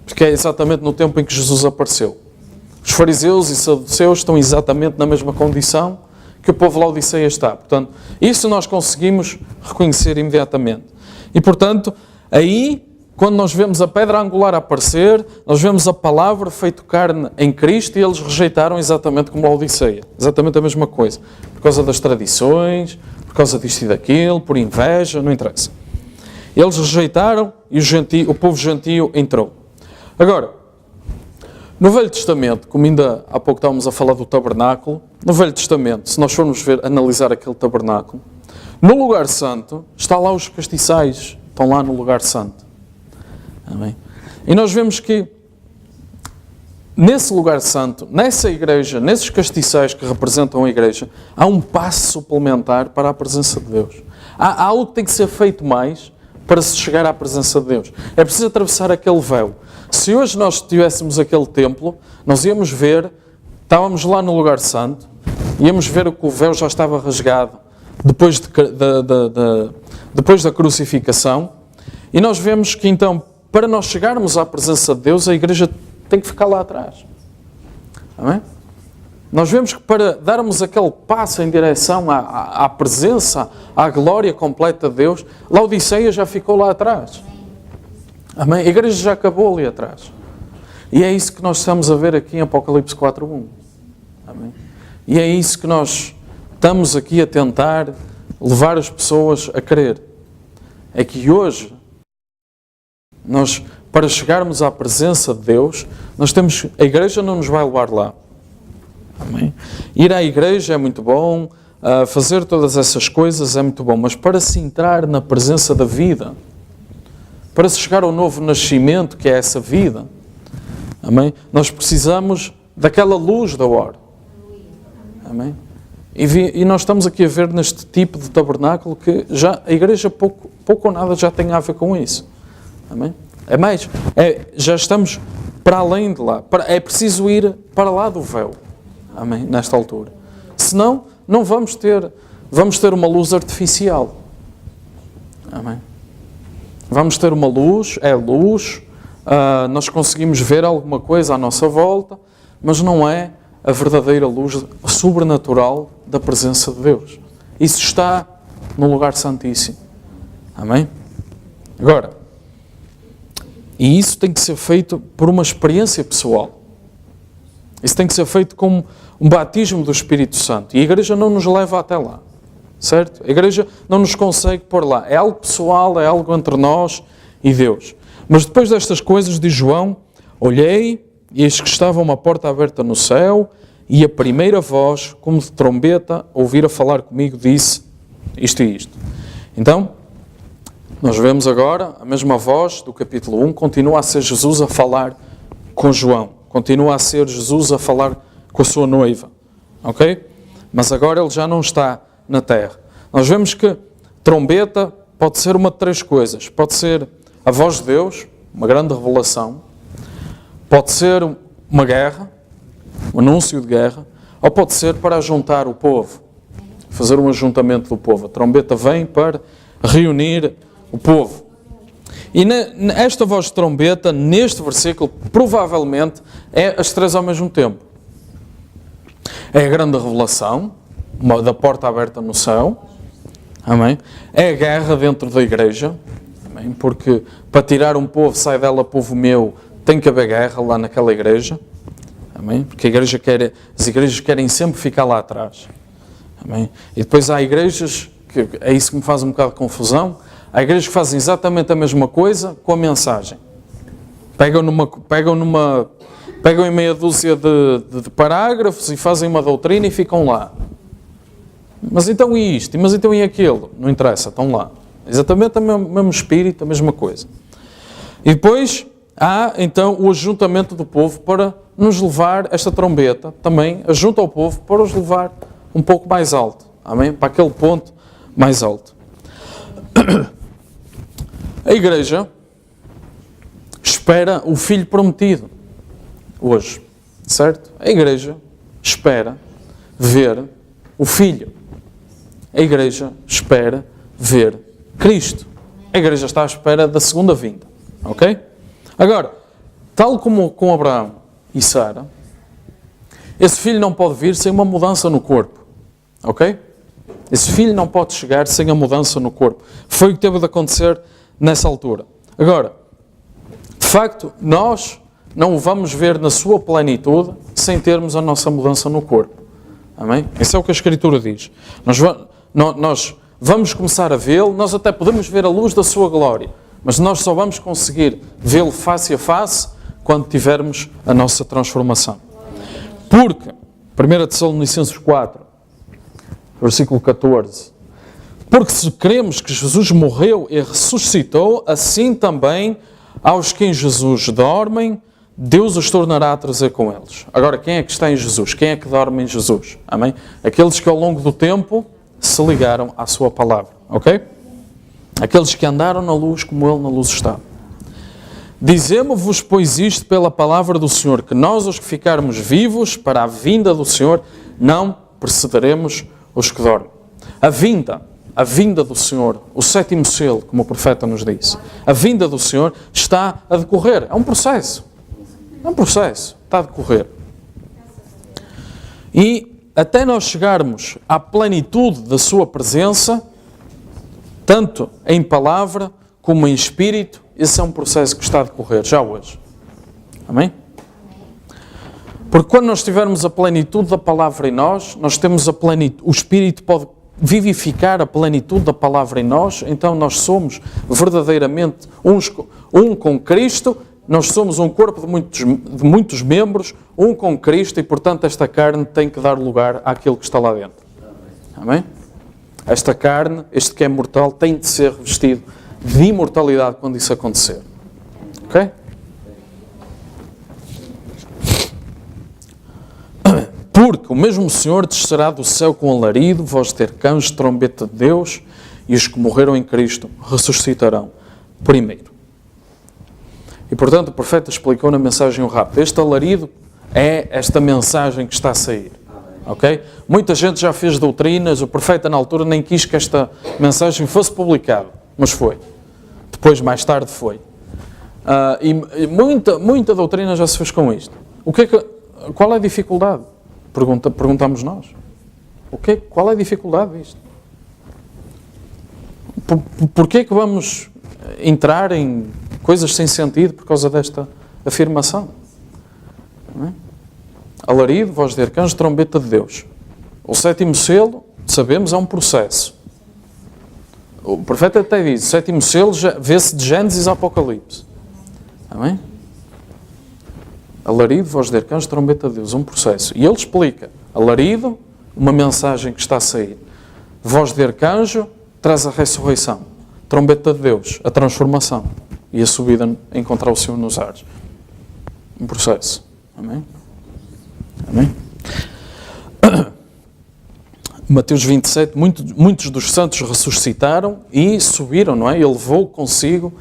porque é exatamente no tempo em que Jesus apareceu. Os fariseus e saduceus estão exatamente na mesma condição que o povo de Laodiceia está. Portanto, isso nós conseguimos reconhecer imediatamente. E, portanto, aí quando nós vemos a pedra angular aparecer, nós vemos a palavra feito carne em Cristo e eles rejeitaram exatamente como a Laodiceia. Exatamente a mesma coisa. Por causa das tradições, por causa disto e daquilo, por inveja, não interessa. Eles rejeitaram e o povo gentio entrou. Agora, no Velho Testamento, como ainda há pouco estávamos a falar do tabernáculo, no Velho Testamento, se nós formos analisar aquele tabernáculo, no lugar santo, está lá os castiçais, estão lá no lugar santo. Amém? E nós vemos que nesse lugar santo, nessa igreja, nesses castiçais que representam a igreja, há um passo suplementar para a presença de Deus. Há algo que tem que ser feito mais para se chegar à presença de Deus. É preciso atravessar aquele véu. Se hoje nós tivéssemos aquele templo, nós íamos ver, estávamos lá no lugar santo, íamos ver que o véu já estava rasgado depois da crucificação, e nós vemos que então, para nós chegarmos à presença de Deus, a igreja tem que ficar lá atrás. Amém? Nós vemos que para darmos aquele passo em direção à presença, à glória completa de Deus, Laodiceia já ficou lá atrás. Amém? A igreja já acabou ali atrás. E é isso que nós estamos a ver aqui em Apocalipse 4:1. Amém? E é isso que nós estamos aqui a tentar levar as pessoas a crer. É que hoje, nós, para chegarmos à presença de Deus, a igreja não nos vai levar lá. Amém? Ir à igreja é muito bom, fazer todas essas coisas é muito bom, mas para se entrar na presença da vida, para se chegar ao novo nascimento, que é essa vida, amém? Nós precisamos daquela luz da hora. Amém? E nós estamos aqui a ver neste tipo de tabernáculo que já a igreja pouco ou nada já tem a ver com isso. Amém? É mais, já estamos para além de lá. É preciso ir para lá do véu. Amém? Nesta altura. Senão, não vamos ter uma luz artificial. Amém? Vamos ter uma luz, nós conseguimos ver alguma coisa à nossa volta, mas não é a verdadeira luz sobrenatural da presença de Deus. Isso está no lugar santíssimo. Amém? Agora, e isso tem que ser feito por uma experiência pessoal. Isso tem que ser feito com um batismo do Espírito Santo. E a igreja não nos leva até lá. Certo? A igreja não nos consegue pôr lá. É algo pessoal, é algo entre nós e Deus. Mas depois destas coisas, diz João, olhei e eis que estava uma porta aberta no céu e a primeira voz, como de trombeta, ouvira falar comigo, disse isto e isto. Então, nós vemos agora a mesma voz do capítulo 1, continua a ser Jesus a falar com João. Continua a ser Jesus a falar com a sua noiva. Ok? Mas agora ele já não está na terra. Nós vemos que trombeta pode ser uma de três coisas. Pode ser a voz de Deus, uma grande revelação. Pode ser uma guerra, um anúncio de guerra. Ou pode ser para ajuntar o povo. Fazer um ajuntamento do povo. A trombeta vem para reunir o povo. E esta voz de trombeta, neste versículo, provavelmente é as três ao mesmo tempo. É a grande revelação da porta aberta no céu. Amém? É a guerra dentro da igreja. Amém? Porque para tirar um povo, sai dela povo meu, tem que haver guerra lá naquela igreja. Amém? Porque as igrejas querem sempre ficar lá atrás. Amém? E depois há igrejas, que é isso que me faz um bocado de confusão, há igrejas que fazem exatamente a mesma coisa com a mensagem. Pegam em meia dúzia de parágrafos e fazem uma doutrina e ficam lá. Mas então e isto? Mas então e aquilo? Não interessa, estão lá. Exatamente o mesmo espírito, a mesma coisa. E depois há então o ajuntamento do povo para nos levar, esta trombeta também ajunta ao povo para os levar um pouco mais alto. Amém? Para aquele ponto mais alto. A igreja espera o Filho prometido hoje, certo? A igreja espera ver o Filho. A igreja espera ver Cristo. A igreja está à espera da segunda vinda, ok? Agora, tal como com Abraão e Sara, esse filho não pode vir sem uma mudança no corpo, ok? Esse filho não pode chegar sem a mudança no corpo. Foi o que teve de acontecer nessa altura. Agora, facto, nós não o vamos ver na sua plenitude sem termos a nossa mudança no corpo. Amém? Isso é o que a Escritura diz. Nós vamos começar a vê-lo, nós até podemos ver a luz da sua glória, mas nós só vamos conseguir vê-lo face a face quando tivermos a nossa transformação. Porque, 1 Tessalonicenses 4, versículo 14, porque se cremos que Jesus morreu e ressuscitou, assim também aos que em Jesus dormem, Deus os tornará a trazer com eles. Agora, quem é que está em Jesus? Quem é que dorme em Jesus? Amém? Aqueles que ao longo do tempo se ligaram à sua palavra. Ok? Aqueles que andaram na luz como Ele na luz estava. Dizemos-vos, pois, isto pela palavra do Senhor, que nós, os que ficarmos vivos para a vinda do Senhor, não precederemos os que dormem. A vinda do Senhor, o sétimo selo, como o profeta nos disse, a vinda do Senhor está a decorrer. É um processo. Está a decorrer. E até nós chegarmos à plenitude da sua presença, tanto em palavra como em espírito, esse é um processo que está a decorrer já hoje. Amém? Porque quando nós tivermos a plenitude da palavra em nós, nós temos a plenitude, o Espírito pode vivificar a plenitude da palavra em nós, então nós somos verdadeiramente um com Cristo, nós somos um corpo de muitos membros, um com Cristo, e portanto esta carne tem que dar lugar àquilo que está lá dentro. Amém? Esta carne, este que é mortal, tem de ser revestido de imortalidade quando isso acontecer. Ok? Porque o mesmo Senhor descerá do céu com alarido, voz de arcanjo, trombeta de Deus, e os que morreram em Cristo ressuscitarão primeiro. E portanto o profeta explicou na mensagem rápida, este alarido é esta mensagem que está a sair. Ok? Muita gente já fez doutrinas, o profeta na altura nem quis que esta mensagem fosse publicada, mas foi. Depois, mais tarde, foi. E muita doutrina já se fez com isto. Qual é a dificuldade? Perguntamos nós. Qual é a dificuldade disto? Porquê é que vamos entrar em coisas sem sentido por causa desta afirmação? Não é? Alarido, voz de arcanjo, trombeta de Deus. O sétimo selo, sabemos, é um processo. O profeta até diz, o sétimo selo vê-se de Gênesis a Apocalipse. Amém? Alarido, voz de arcanjo, trombeta de Deus, um processo. E ele explica, alarido, uma mensagem que está a sair. Voz de arcanjo, traz a ressurreição. Trombeta de Deus, a transformação. E a subida a encontrar o Senhor nos ares. Um processo. Amém? Amém? Mateus 27, muitos dos santos ressuscitaram e subiram, não é? Ele levou consigo,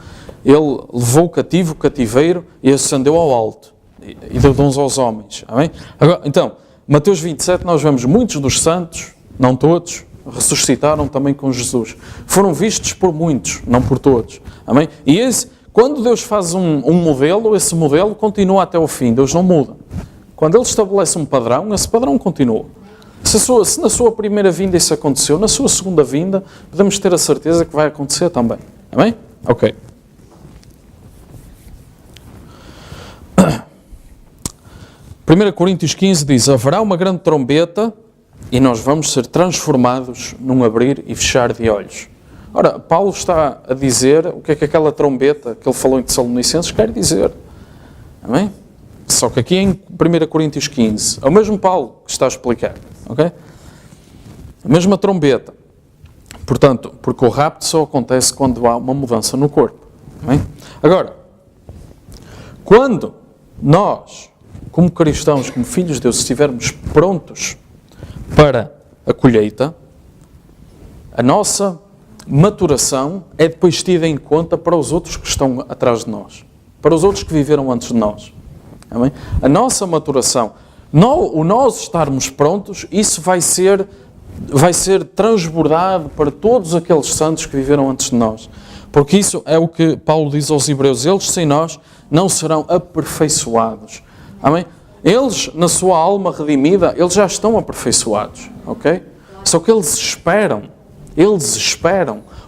ele levou o cativo, o cativeiro, e ascendeu ao alto. E deu dons aos homens. Amém? Agora, então, Mateus 27, nós vemos muitos dos santos, não todos, ressuscitaram também com Jesus. Foram vistos por muitos, não por todos. Amém? E quando Deus faz um modelo, esse modelo continua até o fim. Deus não muda. Quando Ele estabelece um padrão, esse padrão continua. Se na sua primeira vinda isso aconteceu, na sua segunda vinda, podemos ter a certeza que vai acontecer também. Amém? Ok. Primeira Coríntios 15 diz, haverá uma grande trombeta e nós vamos ser transformados num abrir e fechar de olhos. Ora, Paulo está a dizer o que é que aquela trombeta que ele falou em Tessalonicenses quer dizer. Amém? Só que aqui em 1 Coríntios 15, é o mesmo Paulo que está a explicar. Ok? A mesma trombeta. Portanto, porque o rapto só acontece quando há uma mudança no corpo. Amém? Agora, quando nós, como cristãos, como filhos de Deus, estivermos prontos para a colheita, a nossa maturação é depois tida em conta para os outros que estão atrás de nós, para os outros que viveram antes de nós. Amém? A nossa maturação, o nós estarmos prontos, isso vai ser transbordado para todos aqueles santos que viveram antes de nós. Porque isso é o que Paulo diz aos Hebreus, eles sem nós não serão aperfeiçoados. Amém? Eles, na sua alma redimida, eles já estão aperfeiçoados. Ok? Só que eles esperam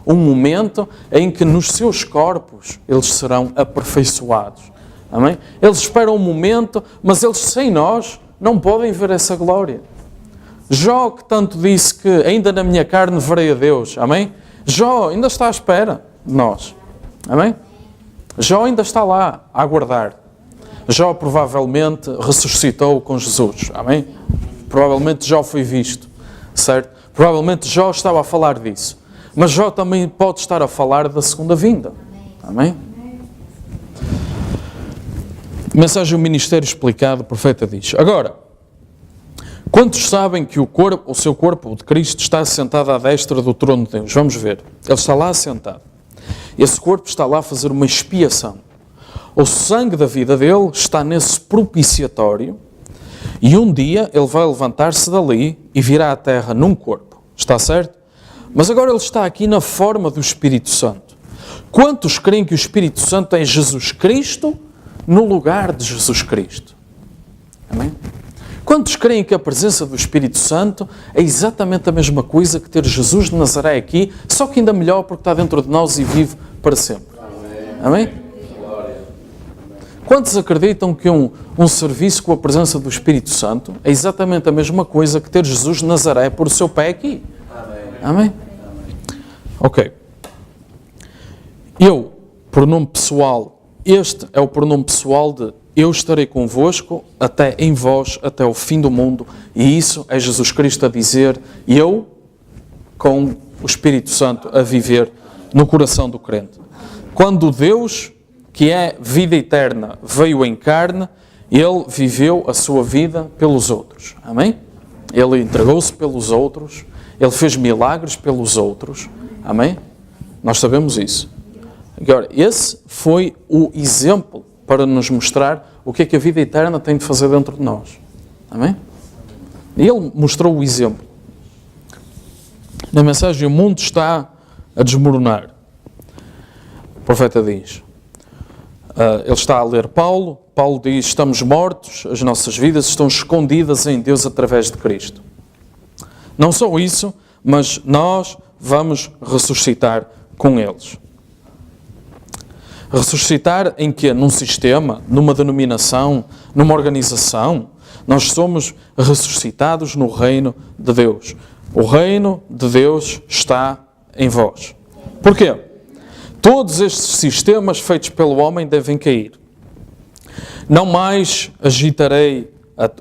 um momento em que nos seus corpos eles serão aperfeiçoados. Amém? Eles esperam um momento, mas eles sem nós não podem ver essa glória. Jó, que tanto disse que ainda na minha carne verei a Deus. Amém? Jó ainda está à espera de nós. Amém? Jó ainda está lá a aguardar. Jó provavelmente ressuscitou com Jesus. Amém? Provavelmente Jó foi visto. Certo? Provavelmente Jó estava a falar disso. Mas Jó também pode estar a falar da segunda vinda. Amém? Mensagem do Ministério Explicado, o profeta diz: agora, quantos sabem que o seu corpo, o de Cristo, está assentado à destra do trono de Deus? Vamos ver. Ele está lá assentado. Esse corpo está lá a fazer uma expiação. O sangue da vida dele está nesse propiciatório e um dia ele vai levantar-se dali e virá à terra num corpo. Está certo? Mas agora ele está aqui na forma do Espírito Santo. Quantos creem que o Espírito Santo é Jesus Cristo no lugar de Jesus Cristo? Amém? Quantos creem que a presença do Espírito Santo é exatamente a mesma coisa que ter Jesus de Nazaré aqui, só que ainda melhor porque está dentro de nós e vive para sempre? Amém? Quantos acreditam que um serviço com a presença do Espírito Santo é exatamente a mesma coisa que ter Jesus de Nazaré por o seu pé aqui? Amém? Ok. Eu, pronome pessoal, este é o pronome pessoal de eu estarei convosco até em vós, até o fim do mundo. E isso é Jesus Cristo a dizer, eu com o Espírito Santo a viver no coração do crente. Quando Deus, que é vida eterna, veio em carne, Ele viveu a sua vida pelos outros. Amém? Ele entregou-se pelos outros, Ele fez milagres pelos outros. Amém? Nós sabemos isso. Agora, esse foi o exemplo para nos mostrar o que é que a vida eterna tem de fazer dentro de nós. Amém? E ele mostrou o exemplo. Na mensagem, o mundo está a desmoronar. O profeta diz, ele está a ler Paulo. Paulo diz, estamos mortos, as nossas vidas estão escondidas em Deus através de Cristo. Não só isso, mas nós vamos ressuscitar com eles. Ressuscitar em quê? Num sistema, numa denominação, numa organização. Nós somos ressuscitados no reino de Deus. O reino de Deus está em vós. Porquê? Todos estes sistemas feitos pelo homem devem cair. Não mais agitarei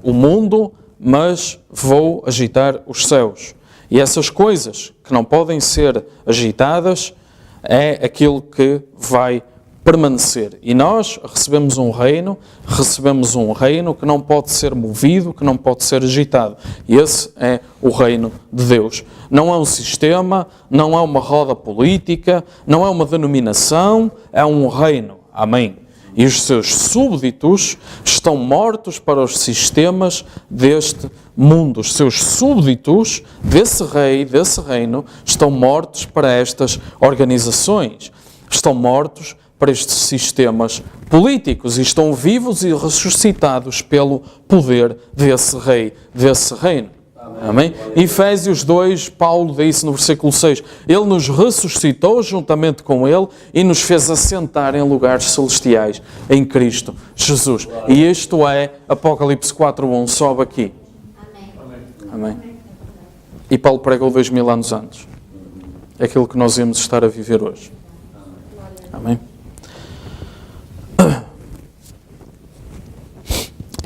o mundo, mas vou agitar os céus. E essas coisas que não podem ser agitadas é aquilo que vai permanecer. E nós recebemos um reino que não pode ser movido, que não pode ser agitado. E esse é o reino de Deus. Não é um sistema, não é uma roda política, não é uma denominação, é um reino. Amém. E os seus súbditos estão mortos para os sistemas deste mundo. Os seus súbditos desse rei, desse reino, estão mortos para estas organizações. Estão mortos para estes sistemas políticos e estão vivos e ressuscitados pelo poder desse rei, desse reino. Amém? Em Efésios 2, Paulo disse no versículo 6, Ele nos ressuscitou juntamente com Ele e nos fez assentar em lugares celestiais em Cristo Jesus. E isto é Apocalipse 4:1, sobe aqui. Amém? E Paulo pregou 2000 anos antes. É aquilo que nós íamos estar a viver hoje. Amém?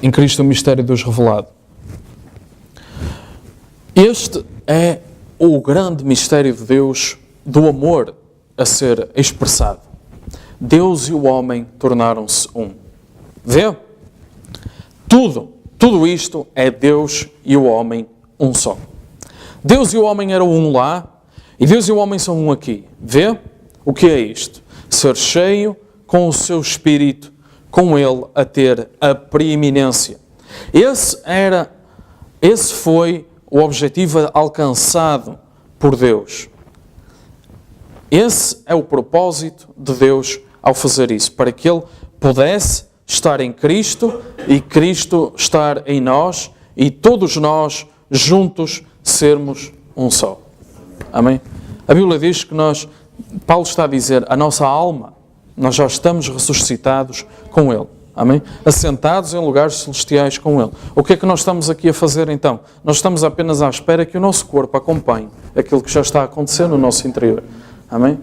Em Cristo o mistério de Deus revelado. Este é o grande mistério de Deus, do amor a ser expressado. Deus e o homem tornaram-se um. Vê? Tudo isto é Deus e o homem um só. Deus e o homem eram um lá, e Deus e o homem são um aqui. Vê? O que é isto? Ser cheio com o seu Espírito, com Ele a ter a preeminência. Esse foi o objetivo alcançado por Deus. Esse é o propósito de Deus ao fazer isso, para que Ele pudesse estar em Cristo e Cristo estar em nós e todos nós juntos sermos um só. Amém? A Bíblia diz que Paulo está a dizer, a nossa alma, nós já estamos ressuscitados com Ele. Amém? Assentados em lugares celestiais com Ele. O que é que nós estamos aqui a fazer então? Nós estamos apenas à espera que o nosso corpo acompanhe aquilo que já está a acontecer no nosso interior. Amém?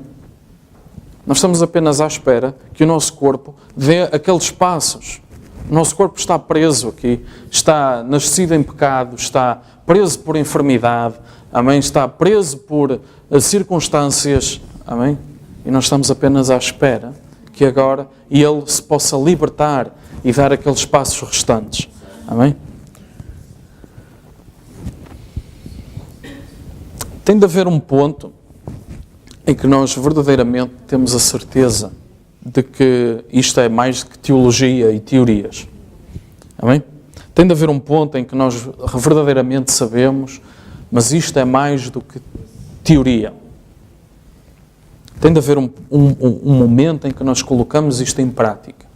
Nós estamos apenas à espera que o nosso corpo dê aqueles passos. O nosso corpo está preso aqui, está nascido em pecado, está preso por enfermidade, amém? Está preso por circunstâncias, amém? E nós estamos apenas à espera que agora Ele se possa libertar e dar aqueles passos restantes, amém? Tem de haver um ponto em que nós verdadeiramente temos a certeza de que isto é mais do que teologia e teorias. Amém? Tem de haver um ponto em que nós verdadeiramente sabemos, mas isto é mais do que teoria. Tem de haver um momento em que nós colocamos isto em prática.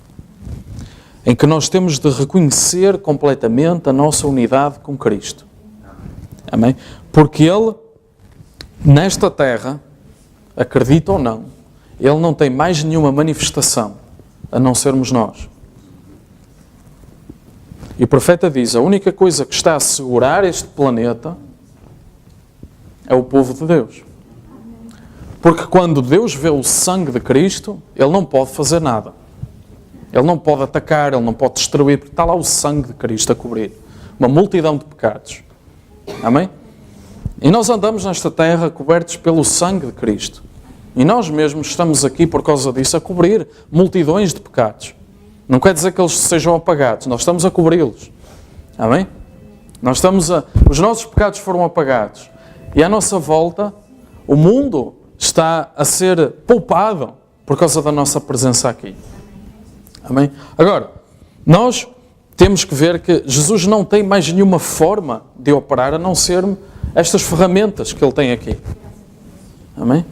Em que nós temos de reconhecer completamente a nossa unidade com Cristo. Amém? Porque Ele, nesta terra, acredita ou não, Ele não tem mais nenhuma manifestação a não sermos nós. E o profeta diz, a única coisa que está a segurar este planeta é o povo de Deus. Porque quando Deus vê o sangue de Cristo, Ele não pode fazer nada. Ele não pode atacar, Ele não pode destruir, porque está lá o sangue de Cristo a cobrir uma multidão de pecados. Amém? E nós andamos nesta terra cobertos pelo sangue de Cristo. E nós mesmos estamos aqui por causa disso a cobrir multidões de pecados. Não quer dizer que eles sejam apagados, nós estamos a cobri-los. Amém? Os nossos pecados foram apagados. E à nossa volta, o mundo está a ser poupado por causa da nossa presença aqui. Amém? Agora, nós temos que ver que Jesus não tem mais nenhuma forma de operar a não ser estas ferramentas que Ele tem aqui. Amém?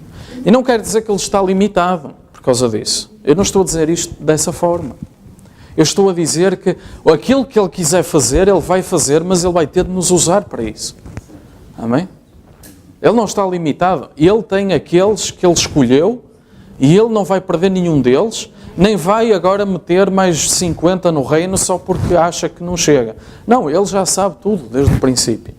E não quer dizer que Ele está limitado por causa disso. Eu não estou a dizer isto dessa forma. Eu estou a dizer que aquilo que Ele quiser fazer, Ele vai fazer, mas Ele vai ter de nos usar para isso. Amém? Ele não está limitado. Ele tem aqueles que Ele escolheu e Ele não vai perder nenhum deles, nem vai agora meter mais 50 no reino só porque acha que não chega. Não, Ele já sabe tudo desde o princípio.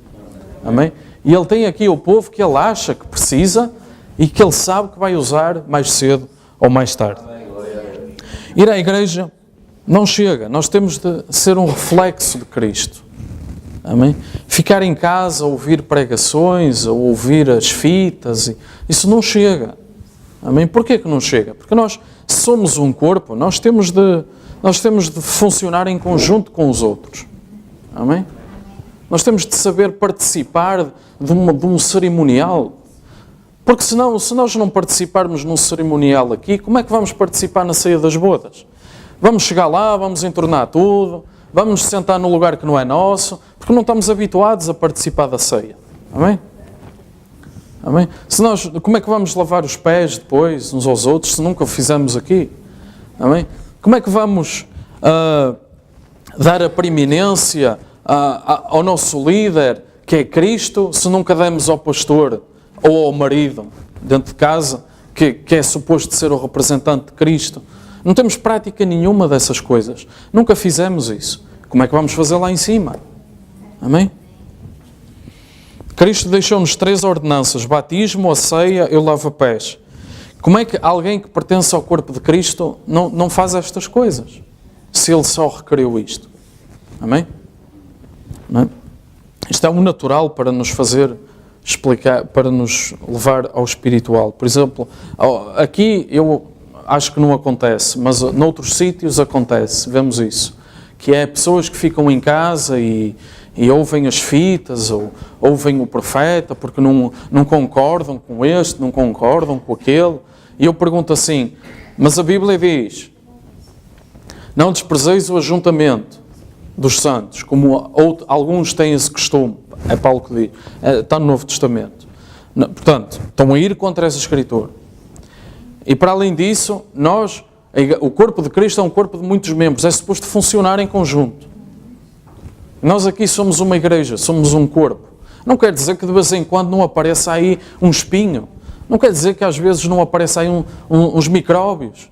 Amém? E Ele tem aqui o povo que Ele acha que precisa e que Ele sabe que vai usar mais cedo ou mais tarde. Ir à igreja não chega. Nós temos de ser um reflexo de Cristo. Amém? Ficar em casa, ouvir pregações, ou ouvir as fitas, isso não chega. Amém? Porquê que não chega? Porque nós somos um corpo, nós temos de funcionar em conjunto com os outros. Amém? Nós temos de saber participar de um cerimonial. Porque senão, se nós não participarmos num cerimonial aqui, como é que vamos participar na ceia das bodas? Vamos chegar lá, vamos entornar tudo, vamos sentar no lugar que não é nosso, porque não estamos habituados a participar da ceia. Amém? Amém? Como é que vamos lavar os pés depois, uns aos outros, se nunca o fizemos aqui? Amém? Como é que vamos dar a preeminência ao nosso líder, que é Cristo, se nunca demos ao pastor ou ao marido dentro de casa, que é suposto ser o representante de Cristo? Não temos prática nenhuma dessas coisas. Nunca fizemos isso. Como é que vamos fazer lá em cima? Amém? Cristo deixou-nos 3 ordenanças: batismo, a ceia e o lava-pés. Como é que alguém que pertence ao corpo de Cristo não faz estas coisas? Se Ele só requeriu isto. Amém? Não é? Isto é um natural para nos fazer explicar, para nos levar ao espiritual. Por exemplo, aqui eu acho que não acontece, mas noutros sítios acontece, vemos isso. Que é pessoas que ficam em casa e ouvem as fitas, ou ouvem o profeta, porque não concordam com este, não concordam com aquele. E eu pergunto assim, mas a Bíblia diz, não desprezeis o ajuntamento dos santos, como alguns têm esse costume. É Paulo que diz, está no Novo Testamento. Portanto, estão a ir contra essa Escritura. E para além disso, o corpo de Cristo é um corpo de muitos membros, é suposto funcionar em conjunto. Nós aqui somos uma igreja, somos um corpo. Não quer dizer que de vez em quando não apareça aí um espinho. Não quer dizer que às vezes não apareça aí uns micróbios.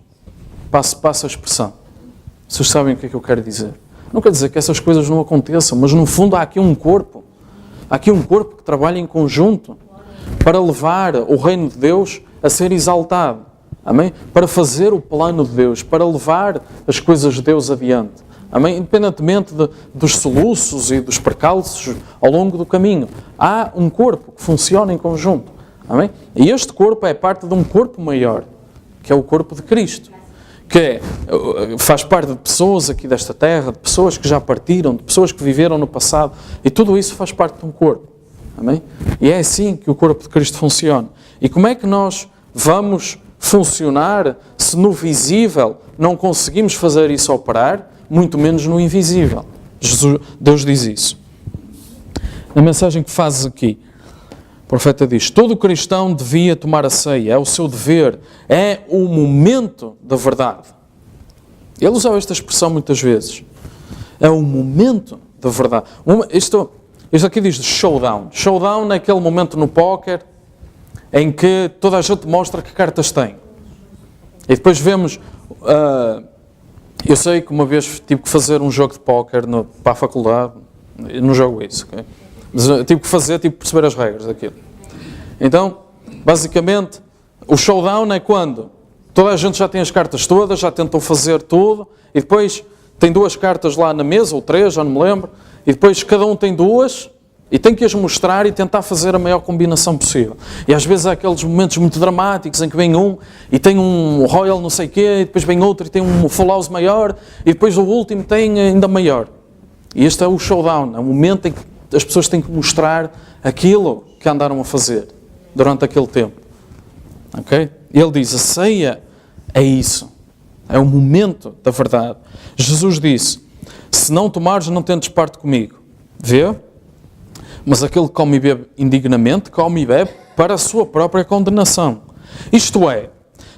Passa a expressão. Vocês sabem o que é que eu quero dizer? Não quer dizer que essas coisas não aconteçam, mas no fundo há aqui um corpo. Há aqui um corpo que trabalha em conjunto para levar o reino de Deus a ser exaltado. Amém? Para fazer o plano de Deus, para levar as coisas de Deus adiante. Amém? Independentemente dos soluços e dos percalços ao longo do caminho. Há um corpo que funciona em conjunto. Amém? E este corpo é parte de um corpo maior, que é o corpo de Cristo. Que faz parte de pessoas aqui desta terra, de pessoas que já partiram, de pessoas que viveram no passado. E tudo isso faz parte de um corpo. Amém? E é assim que o corpo de Cristo funciona. E como é que nós vamos funcionar se no visível não conseguimos fazer isso operar, muito menos no invisível? Deus diz isso. Na mensagem que fazes aqui, o profeta diz: todo cristão devia tomar a ceia, é o seu dever, é o momento da verdade. Ele usava esta expressão muitas vezes. É o momento da verdade. Isto aqui diz de showdown. Showdown é aquele momento no póquer em que toda a gente mostra que cartas tem. E depois vemos... eu sei que uma vez tive que fazer um jogo de póquer para a faculdade. Eu não jogo isso, okay? Mas tive que perceber as regras daquilo. Então, basicamente, o showdown é quando toda a gente já tem as cartas todas, já tentou fazer tudo, e depois tem 2 cartas lá na mesa, ou 3, já não me lembro, e depois cada um tem 2, e tem que as mostrar e tentar fazer a maior combinação possível. E às vezes há aqueles momentos muito dramáticos em que vem um, e tem um Royal não sei o quê, e depois vem outro e tem um Full House maior, e depois o último tem ainda maior. E este é o showdown, é o momento em que as pessoas têm que mostrar aquilo que andaram a fazer durante aquele tempo. Ok? E ele diz, a ceia é isso. É o momento da verdade. Jesus disse, se não tomares, não tentes parte comigo. Vê? Mas aquele que come e bebe indignamente, come e bebe para a sua própria condenação. Isto é,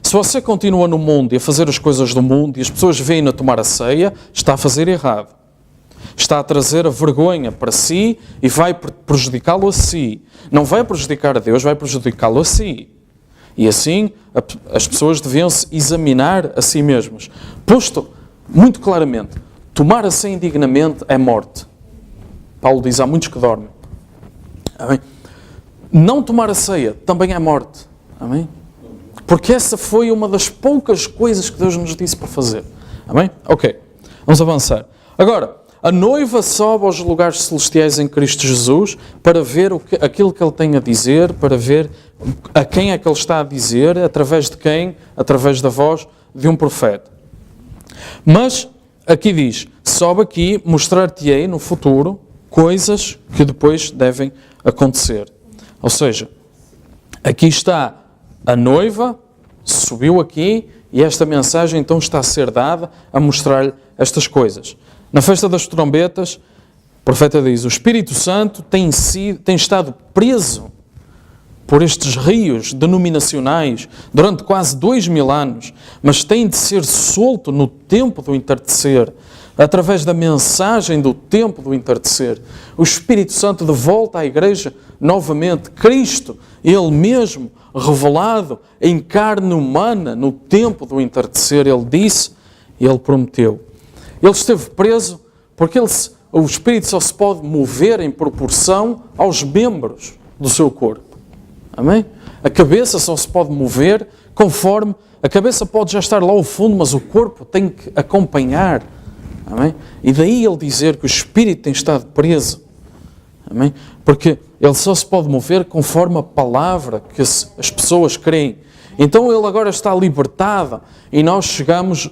se você continua no mundo e a fazer as coisas do mundo e as pessoas veem-no a tomar a ceia, está a fazer errado. Está a trazer a vergonha para si e vai prejudicá-lo a si. Não vai prejudicar a Deus, vai prejudicá-lo a si. E assim, as pessoas deviam-se examinar a si mesmas. Posto muito claramente, tomar a ceia indignamente é morte. Paulo diz, há muitos que dormem. Amém? Não tomar a ceia também é morte. Amém? Porque essa foi uma das poucas coisas que Deus nos disse para fazer. Amém? Ok, vamos avançar. Agora, a noiva sobe aos lugares celestiais em Cristo Jesus para ver aquilo que Ele tem a dizer, para ver a quem é que Ele está a dizer, através de quem? Através da voz de um profeta. Mas, aqui diz, sobe aqui, mostrar-te-ei no futuro coisas que depois devem acontecer. Ou seja, aqui está a noiva, subiu aqui e esta mensagem então está a ser dada a mostrar-lhe estas coisas. Na festa das trombetas, o profeta diz, o Espírito Santo tem estado preso por estes rios denominacionais durante quase 2000 anos, mas tem de ser solto no tempo do entardecer, através da mensagem do tempo do entardecer. O Espírito Santo de volta à igreja novamente, Cristo, Ele mesmo, revelado em carne humana no tempo do entardecer. Ele disse e Ele prometeu. Ele esteve preso porque o Espírito só se pode mover em proporção aos membros do seu corpo. Amém? A cabeça só se pode mover conforme... A cabeça pode já estar lá ao fundo, mas o corpo tem que acompanhar. Amém? E daí ele dizer que o Espírito tem estado preso. Amém? Porque ele só se pode mover conforme a palavra que as pessoas creem. Então ele agora está libertado e nós chegamos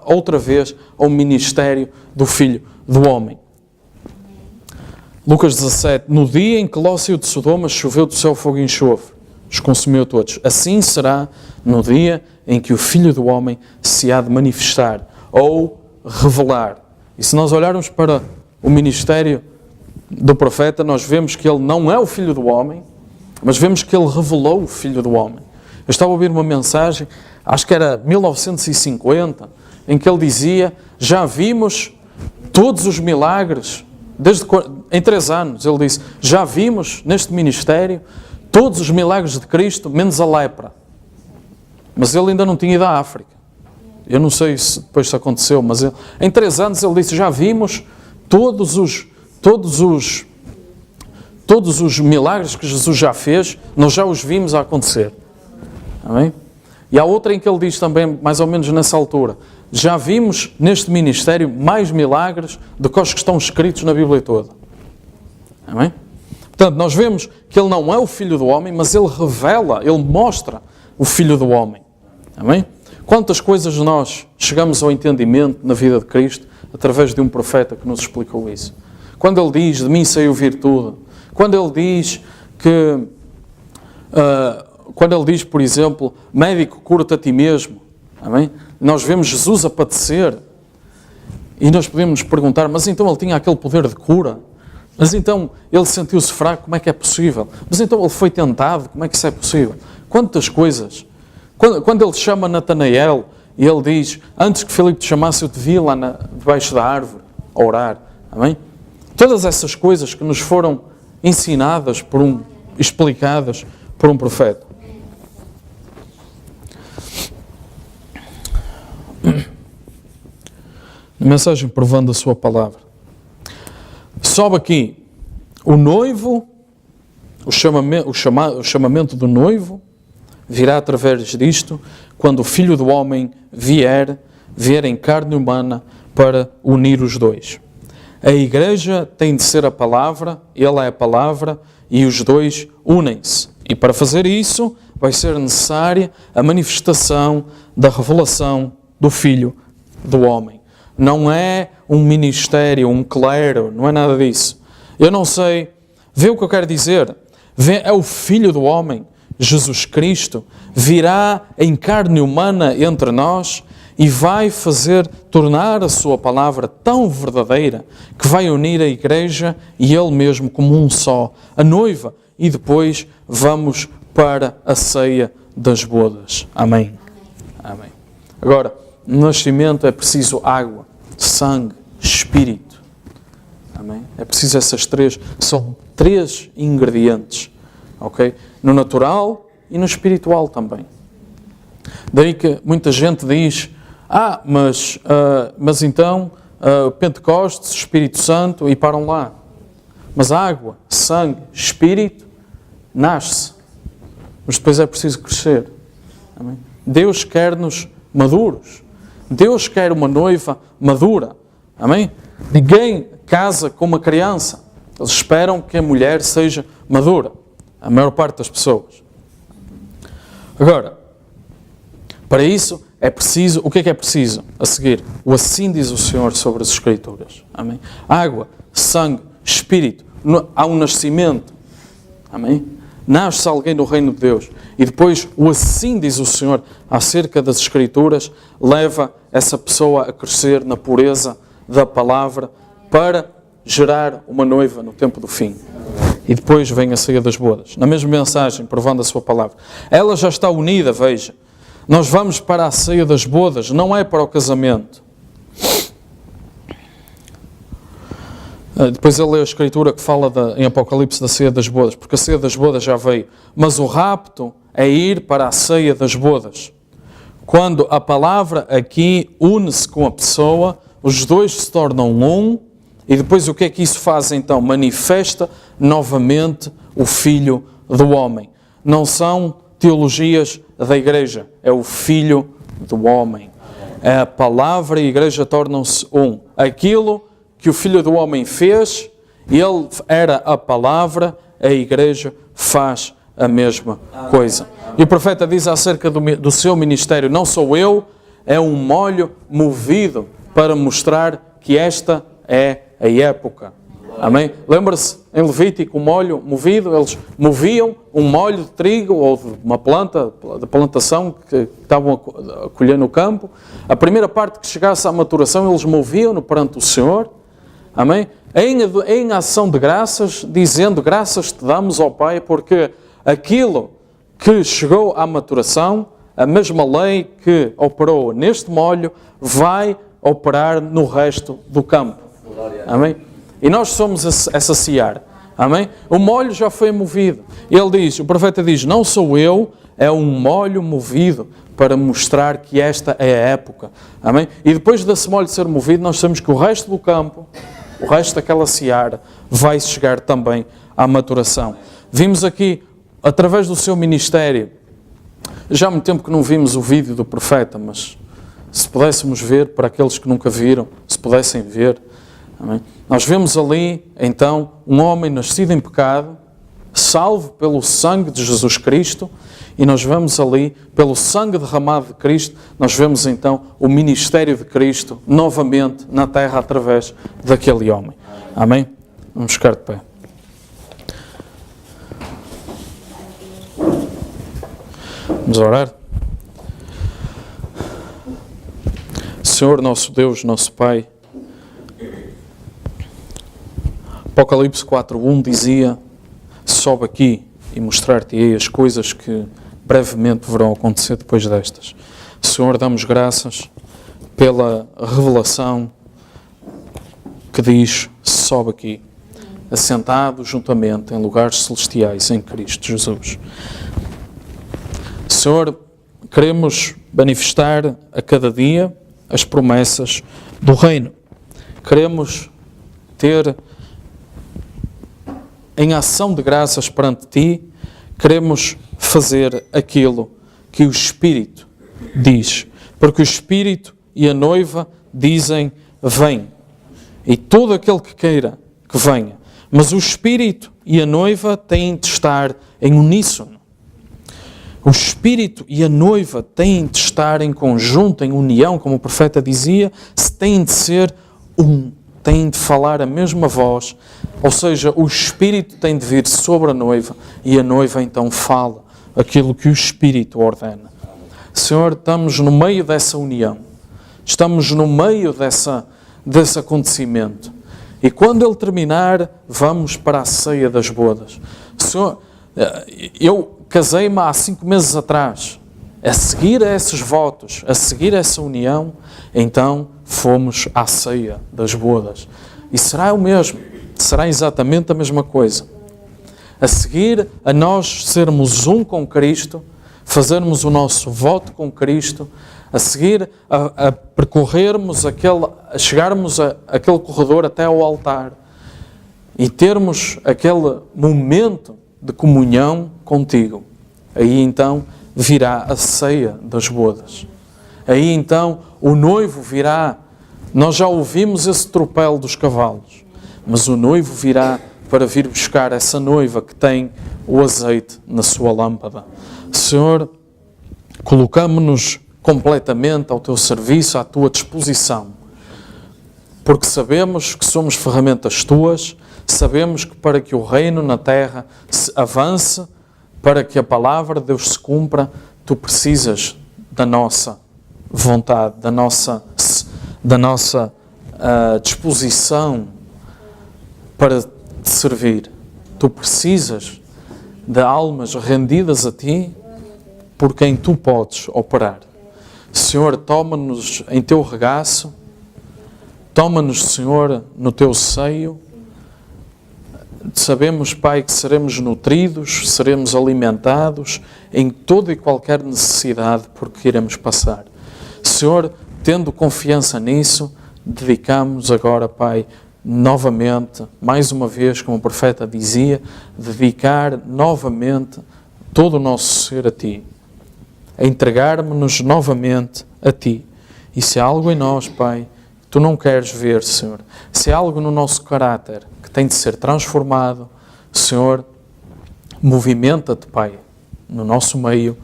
outra vez ao ministério do Filho do Homem. Lucas 17. No dia em que Ló saiu de Sodoma, choveu do céu fogo e enxofre, os consumiu a todos. Assim será no dia em que o Filho do Homem se há de manifestar ou revelar. E se nós olharmos para o ministério do profeta, nós vemos que ele não é o Filho do Homem, mas vemos que ele revelou o Filho do Homem. Eu estava a ouvir uma mensagem, acho que era 1950, em que ele dizia, já vimos todos os milagres, em 3 anos, ele disse, já vimos neste ministério todos os milagres de Cristo, menos a lepra. Mas ele ainda não tinha ido à África. Eu não sei se depois isso aconteceu, mas em 3 anos ele disse, já vimos todos os milagres que Jesus já fez, nós já os vimos a acontecer. Amém? E há outra em que ele diz também, mais ou menos nessa altura, já vimos neste ministério mais milagres do que os que estão escritos na Bíblia toda. Amém? Portanto, nós vemos que ele não é o Filho do Homem, mas ele revela, ele mostra o Filho do Homem. Amém? Quantas coisas nós chegamos ao entendimento na vida de Cristo através de um profeta que nos explicou isso. Quando ele diz, de mim saiu virtude. Quando ele diz que, por exemplo, médico, cura-te a ti mesmo. Amém? Nós vemos Jesus a padecer e nós podemos nos perguntar, mas então ele tinha aquele poder de cura? Mas então ele sentiu-se fraco, como é que é possível? Mas então ele foi tentado, como é que isso é possível? Quantas coisas. Quando ele chama Natanael e ele diz, antes que Filipe te chamasse, eu te vi lá debaixo da árvore a orar. Amém? Todas essas coisas que nos foram ensinadas explicadas por um profeta. Na mensagem provando a sua palavra. Sobe aqui o noivo, o chamamento do noivo virá através disto, quando o Filho do Homem vier em carne humana para unir os dois. A igreja tem de ser a palavra, ele é a palavra e os dois unem-se. E para fazer isso vai ser necessária a manifestação da revelação do Filho do Homem. Não é um ministério, um clero, não é nada disso. Eu não sei, vê o que eu quero dizer? É o Filho do Homem, Jesus Cristo, virá em carne humana entre nós e vai tornar a sua palavra tão verdadeira que vai unir a igreja e ele mesmo como um só, a noiva, e depois vamos para a ceia das bodas. Amém. Amém. Agora, no nascimento é preciso água, sangue, espírito. Amém? É preciso são 3 ingredientes. Ok? No natural e no espiritual também. Daí que muita gente diz, mas então, Pentecostes, Espírito Santo, e param lá. Mas água, sangue, espírito, nasce. Mas depois é preciso crescer. Amém? Deus quer-nos maduros. Deus quer uma noiva madura. Amém? Ninguém casa com uma criança. Eles esperam que a mulher seja madura. A maior parte das pessoas. Agora, para isso é preciso, o que é preciso? A seguir, o assim diz o Senhor sobre as Escrituras. Amém? Água, sangue, espírito. Há um nascimento. Amém? Nasce alguém no reino de Deus. E depois, o assim diz o Senhor acerca das Escrituras, leva essa pessoa a crescer na pureza da palavra para gerar uma noiva no tempo do fim. E depois vem a ceia das bodas. Na mesma mensagem, provando a sua palavra. Ela já está unida, veja. Nós vamos para a ceia das bodas, não é para o casamento. Depois ele lê a Escritura que fala em Apocalipse da ceia das bodas, porque a ceia das bodas já veio. Mas o rapto é ir para a ceia das bodas. Quando a palavra aqui une-se com a pessoa, os dois se tornam um, e depois o que é que isso faz então? Manifesta novamente o Filho do Homem. Não são teologias da igreja, é o Filho do Homem. A palavra e a igreja tornam-se um. Aquilo que o Filho do Homem fez, ele era a palavra, a igreja faz a mesma coisa. E o profeta diz acerca do seu ministério, não sou eu, é um molho movido para mostrar que esta é a época. Amém? Lembra-se em Levítico, o molho movido, eles moviam um molho de trigo ou de uma planta, de plantação que estavam a colher no campo. A primeira parte que chegasse à maturação, eles moviam-no perante o Senhor. Amém? Em ação de graças, dizendo, graças te damos, ó Pai, porque aquilo que chegou à maturação, a mesma lei que operou neste molho, vai operar no resto do campo. Amém? E nós somos essa seara. Amém? O molho já foi movido. Ele diz, o profeta diz, não sou eu, é um molho movido para mostrar que esta é a época. Amém? E depois desse molho ser movido, nós sabemos que o resto do campo, o resto daquela seara, vai chegar também à maturação. Vimos aqui, através do seu ministério, já há muito tempo que não vimos o vídeo do profeta, mas se pudéssemos ver, para aqueles que nunca viram, se pudessem ver, amém? Nós vemos ali, então, um homem nascido em pecado, salvo pelo sangue de Jesus Cristo, e nós vemos ali, pelo sangue derramado de Cristo, nós vemos então o ministério de Cristo novamente na terra através daquele homem. Amém? Vamos ficar de pé. Vamos orar? Senhor, nosso Deus, nosso Pai, Apocalipse 4:1 dizia, sobe aqui e mostrar-te-ei as coisas que brevemente deverão acontecer depois destas. Senhor, damos graças pela revelação que diz, sobe aqui, assentado juntamente em lugares celestiais em Cristo Jesus. Senhor, queremos manifestar a cada dia as promessas do reino. Queremos ter em ação de graças perante Ti, queremos fazer aquilo que o Espírito diz. Porque o Espírito e a noiva dizem, vem. E todo aquele que queira, que venha. Mas o Espírito e a noiva têm de estar em uníssono. O Espírito e a noiva têm de estar em conjunto, em união, como o profeta dizia, têm de ser um, têm de falar a mesma voz, ou seja, o Espírito tem de vir sobre a noiva e a noiva então fala aquilo que o Espírito ordena. Senhor, estamos no meio dessa união, estamos no meio desse acontecimento e quando ele terminar, vamos para a ceia das bodas. Senhor, eu casei-me há 5 meses atrás. A seguir a esses votos, a seguir a essa união, então fomos à ceia das bodas. E será o mesmo, será exatamente a mesma coisa. A seguir a nós sermos um com Cristo, fazermos o nosso voto com Cristo, a seguir a percorrermos a chegarmos àquele corredor até ao altar e termos aquele momento de comunhão contigo. Aí então virá a ceia das bodas. Aí então o noivo virá. Nós já ouvimos esse tropel dos cavalos, mas o noivo virá para vir buscar essa noiva que tem o azeite na sua lâmpada. Senhor, colocamo-nos completamente ao teu serviço, à tua disposição, porque sabemos que somos ferramentas tuas, sabemos que para que o reino na terra se avance, para que a palavra de Deus se cumpra, tu precisas da nossa vontade, da nossa disposição para te servir. Tu precisas de almas rendidas a ti, por quem tu podes operar. Senhor, toma-nos em teu regaço, toma-nos, Senhor, no teu seio. Sabemos, Pai, que seremos nutridos, seremos alimentados em toda e qualquer necessidade por que iremos passar. Senhor, tendo confiança nisso, dedicamos agora, Pai, novamente, mais uma vez, como o profeta dizia, dedicar novamente todo o nosso ser a Ti. A entregarmos-nos novamente a Ti. E se há algo em nós, Pai, que Tu não queres ver, Senhor, se há algo no nosso caráter que tem de ser transformado, Senhor, movimenta-te, Pai, no nosso meio,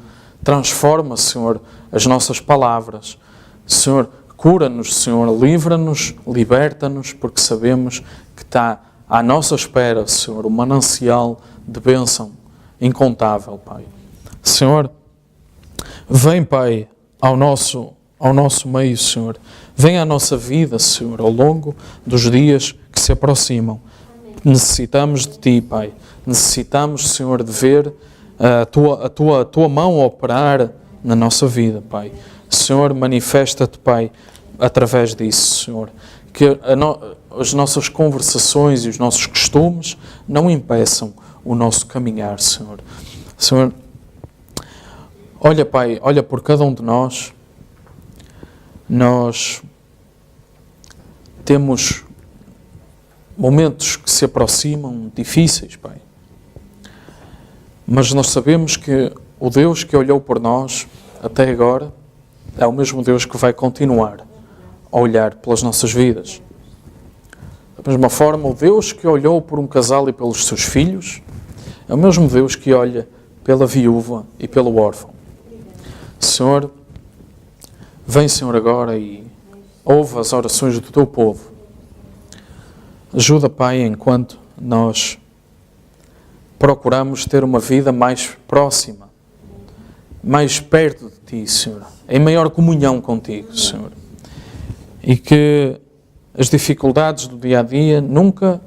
transforma, Senhor, as nossas palavras. Senhor, cura-nos, Senhor, livra-nos, liberta-nos, porque sabemos que está à nossa espera, Senhor, um manancial de bênção incontável, Pai. Senhor, vem, Pai, ao nosso meio, Senhor. Vem à nossa vida, Senhor, ao longo dos dias que se aproximam. Necessitamos de Ti, Pai. Necessitamos, Senhor, de ver a tua mão operar na nossa vida, Pai. Senhor, manifesta-te, Pai, através disso, Senhor. que as nossas conversações e os nossos costumes não impeçam o nosso caminhar, Senhor. Senhor, olha, Pai, olha por cada um de nós. Nós temos momentos que se aproximam difíceis, Pai. Mas nós sabemos que o Deus que olhou por nós até agora é o mesmo Deus que vai continuar a olhar pelas nossas vidas. Da mesma forma, o Deus que olhou por um casal e pelos seus filhos é o mesmo Deus que olha pela viúva e pelo órfão. Senhor, vem, Senhor, agora e ouve as orações do teu povo. Ajuda, Pai, enquanto nós procuramos ter uma vida mais próxima, mais perto de Ti, Senhor, em maior comunhão contigo, Senhor. E que as dificuldades do dia-a-dia nunca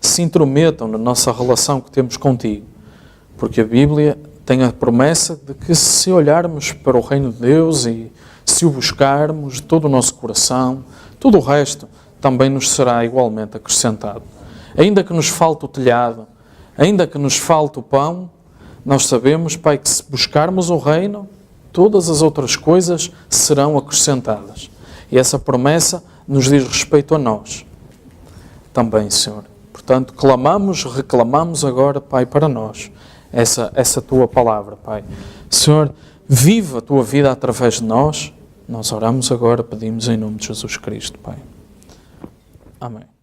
se intrometam na nossa relação que temos contigo. Porque a Bíblia tem a promessa de que se olharmos para o reino de Deus e se o buscarmos de todo o nosso coração, tudo o resto também nos será igualmente acrescentado. Ainda que nos falte o telhado, ainda que nos falte o pão, nós sabemos, Pai, que se buscarmos o reino, todas as outras coisas serão acrescentadas. E essa promessa nos diz respeito a nós também, Senhor. Portanto, reclamamos agora, Pai, para nós essa Tua palavra, Pai. Senhor, viva a Tua vida através de nós. Nós oramos agora, pedimos em nome de Jesus Cristo, Pai. Amém.